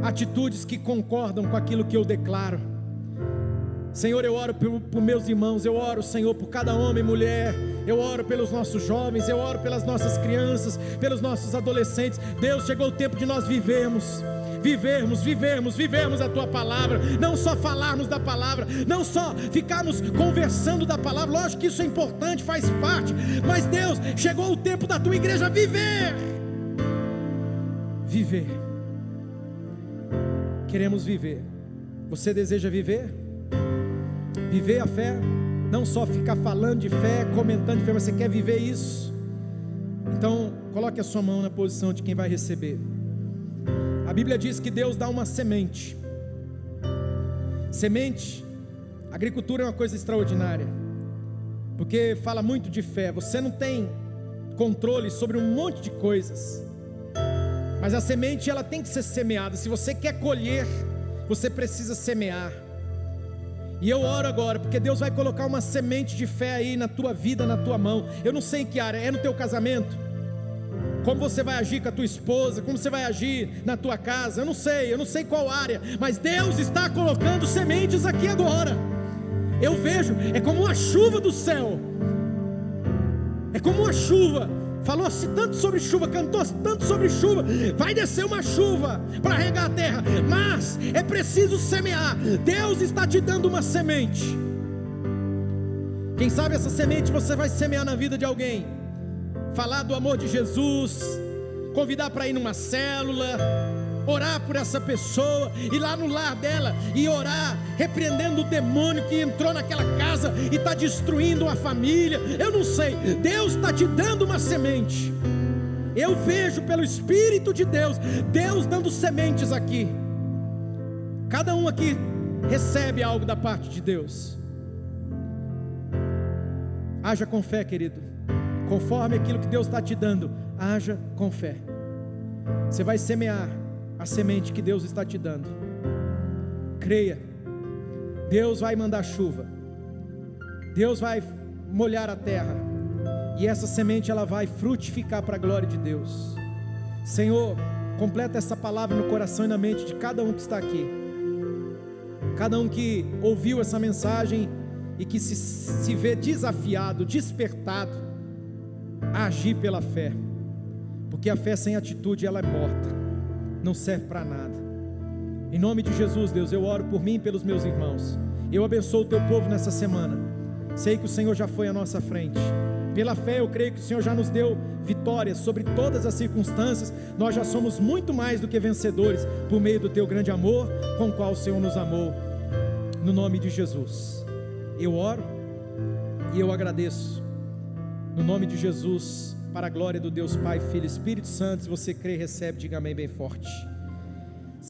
atitudes que concordam com aquilo que eu declaro. Senhor, eu oro por meus irmãos, eu oro, Senhor, por cada homem e mulher, eu oro pelos nossos jovens, eu oro pelas nossas crianças, pelos nossos adolescentes. Deus, chegou o tempo de nós vivermos a tua palavra, não só falarmos da palavra, não só ficarmos conversando da palavra. Lógico que isso é importante, faz parte, mas Deus, chegou o tempo da tua igreja viver. Queremos viver. Você deseja viver a fé? Não só ficar falando de fé, comentando de fé, mas você quer viver isso? Então coloque a sua mão na posição de quem vai receber. A Bíblia diz que Deus dá uma semente. Agricultura é uma coisa extraordinária, porque fala muito de fé. Você não tem controle sobre um monte de coisas, mas a semente, ela tem que ser semeada. Se você quer colher, você precisa semear. E eu oro agora, porque Deus vai colocar uma semente de fé aí na tua vida, na tua mão. Eu não sei em que área, é no teu casamento? Como você vai agir com a tua esposa, como você vai agir na tua casa, eu não sei qual área, mas Deus está colocando sementes aqui agora. Eu vejo, é como uma chuva do céu, é como uma chuva. Falou-se tanto sobre chuva, cantou-se tanto sobre chuva. Vai descer uma chuva para regar a terra, mas é preciso semear. Deus está te dando uma semente. Quem sabe essa semente você vai semear na vida de alguém. Falar do amor de Jesus, convidar para ir numa célula, orar por essa pessoa, ir lá no lar dela e orar, repreendendo o demônio que entrou naquela casa e está destruindo a família. Eu não sei, Deus está te dando uma semente. Eu vejo pelo Espírito de Deus, Deus dando sementes aqui. Cada um aqui recebe algo da parte de Deus. Haja com fé, querido. Conforme aquilo que Deus está te dando, haja com fé. Você vai semear a semente que Deus está te dando. Creia. Deus vai mandar chuva. Deus vai molhar a terra. E essa semente, ela vai frutificar para a glória de Deus. Senhor, completa essa palavra no coração e na mente de cada um que está aqui. Cada um que ouviu essa mensagem e que se vê desafiado, despertado a agir pela fé, porque a fé sem atitude, ela é morta. não serve para nada. Em nome de Jesus, Deus, eu oro por mim e pelos meus irmãos. Eu abençoo o teu povo nessa semana. Sei que o Senhor já foi à nossa frente. Pela fé eu creio que o Senhor já nos deu vitórias sobre todas as circunstâncias. Nós já somos muito mais do que vencedores por meio do teu grande amor com o qual o Senhor nos amou. No nome de Jesus eu oro e eu agradeço. No nome de Jesus, para a glória do Deus Pai, Filho e Espírito Santo. Se você crê, recebe, diga amém bem forte.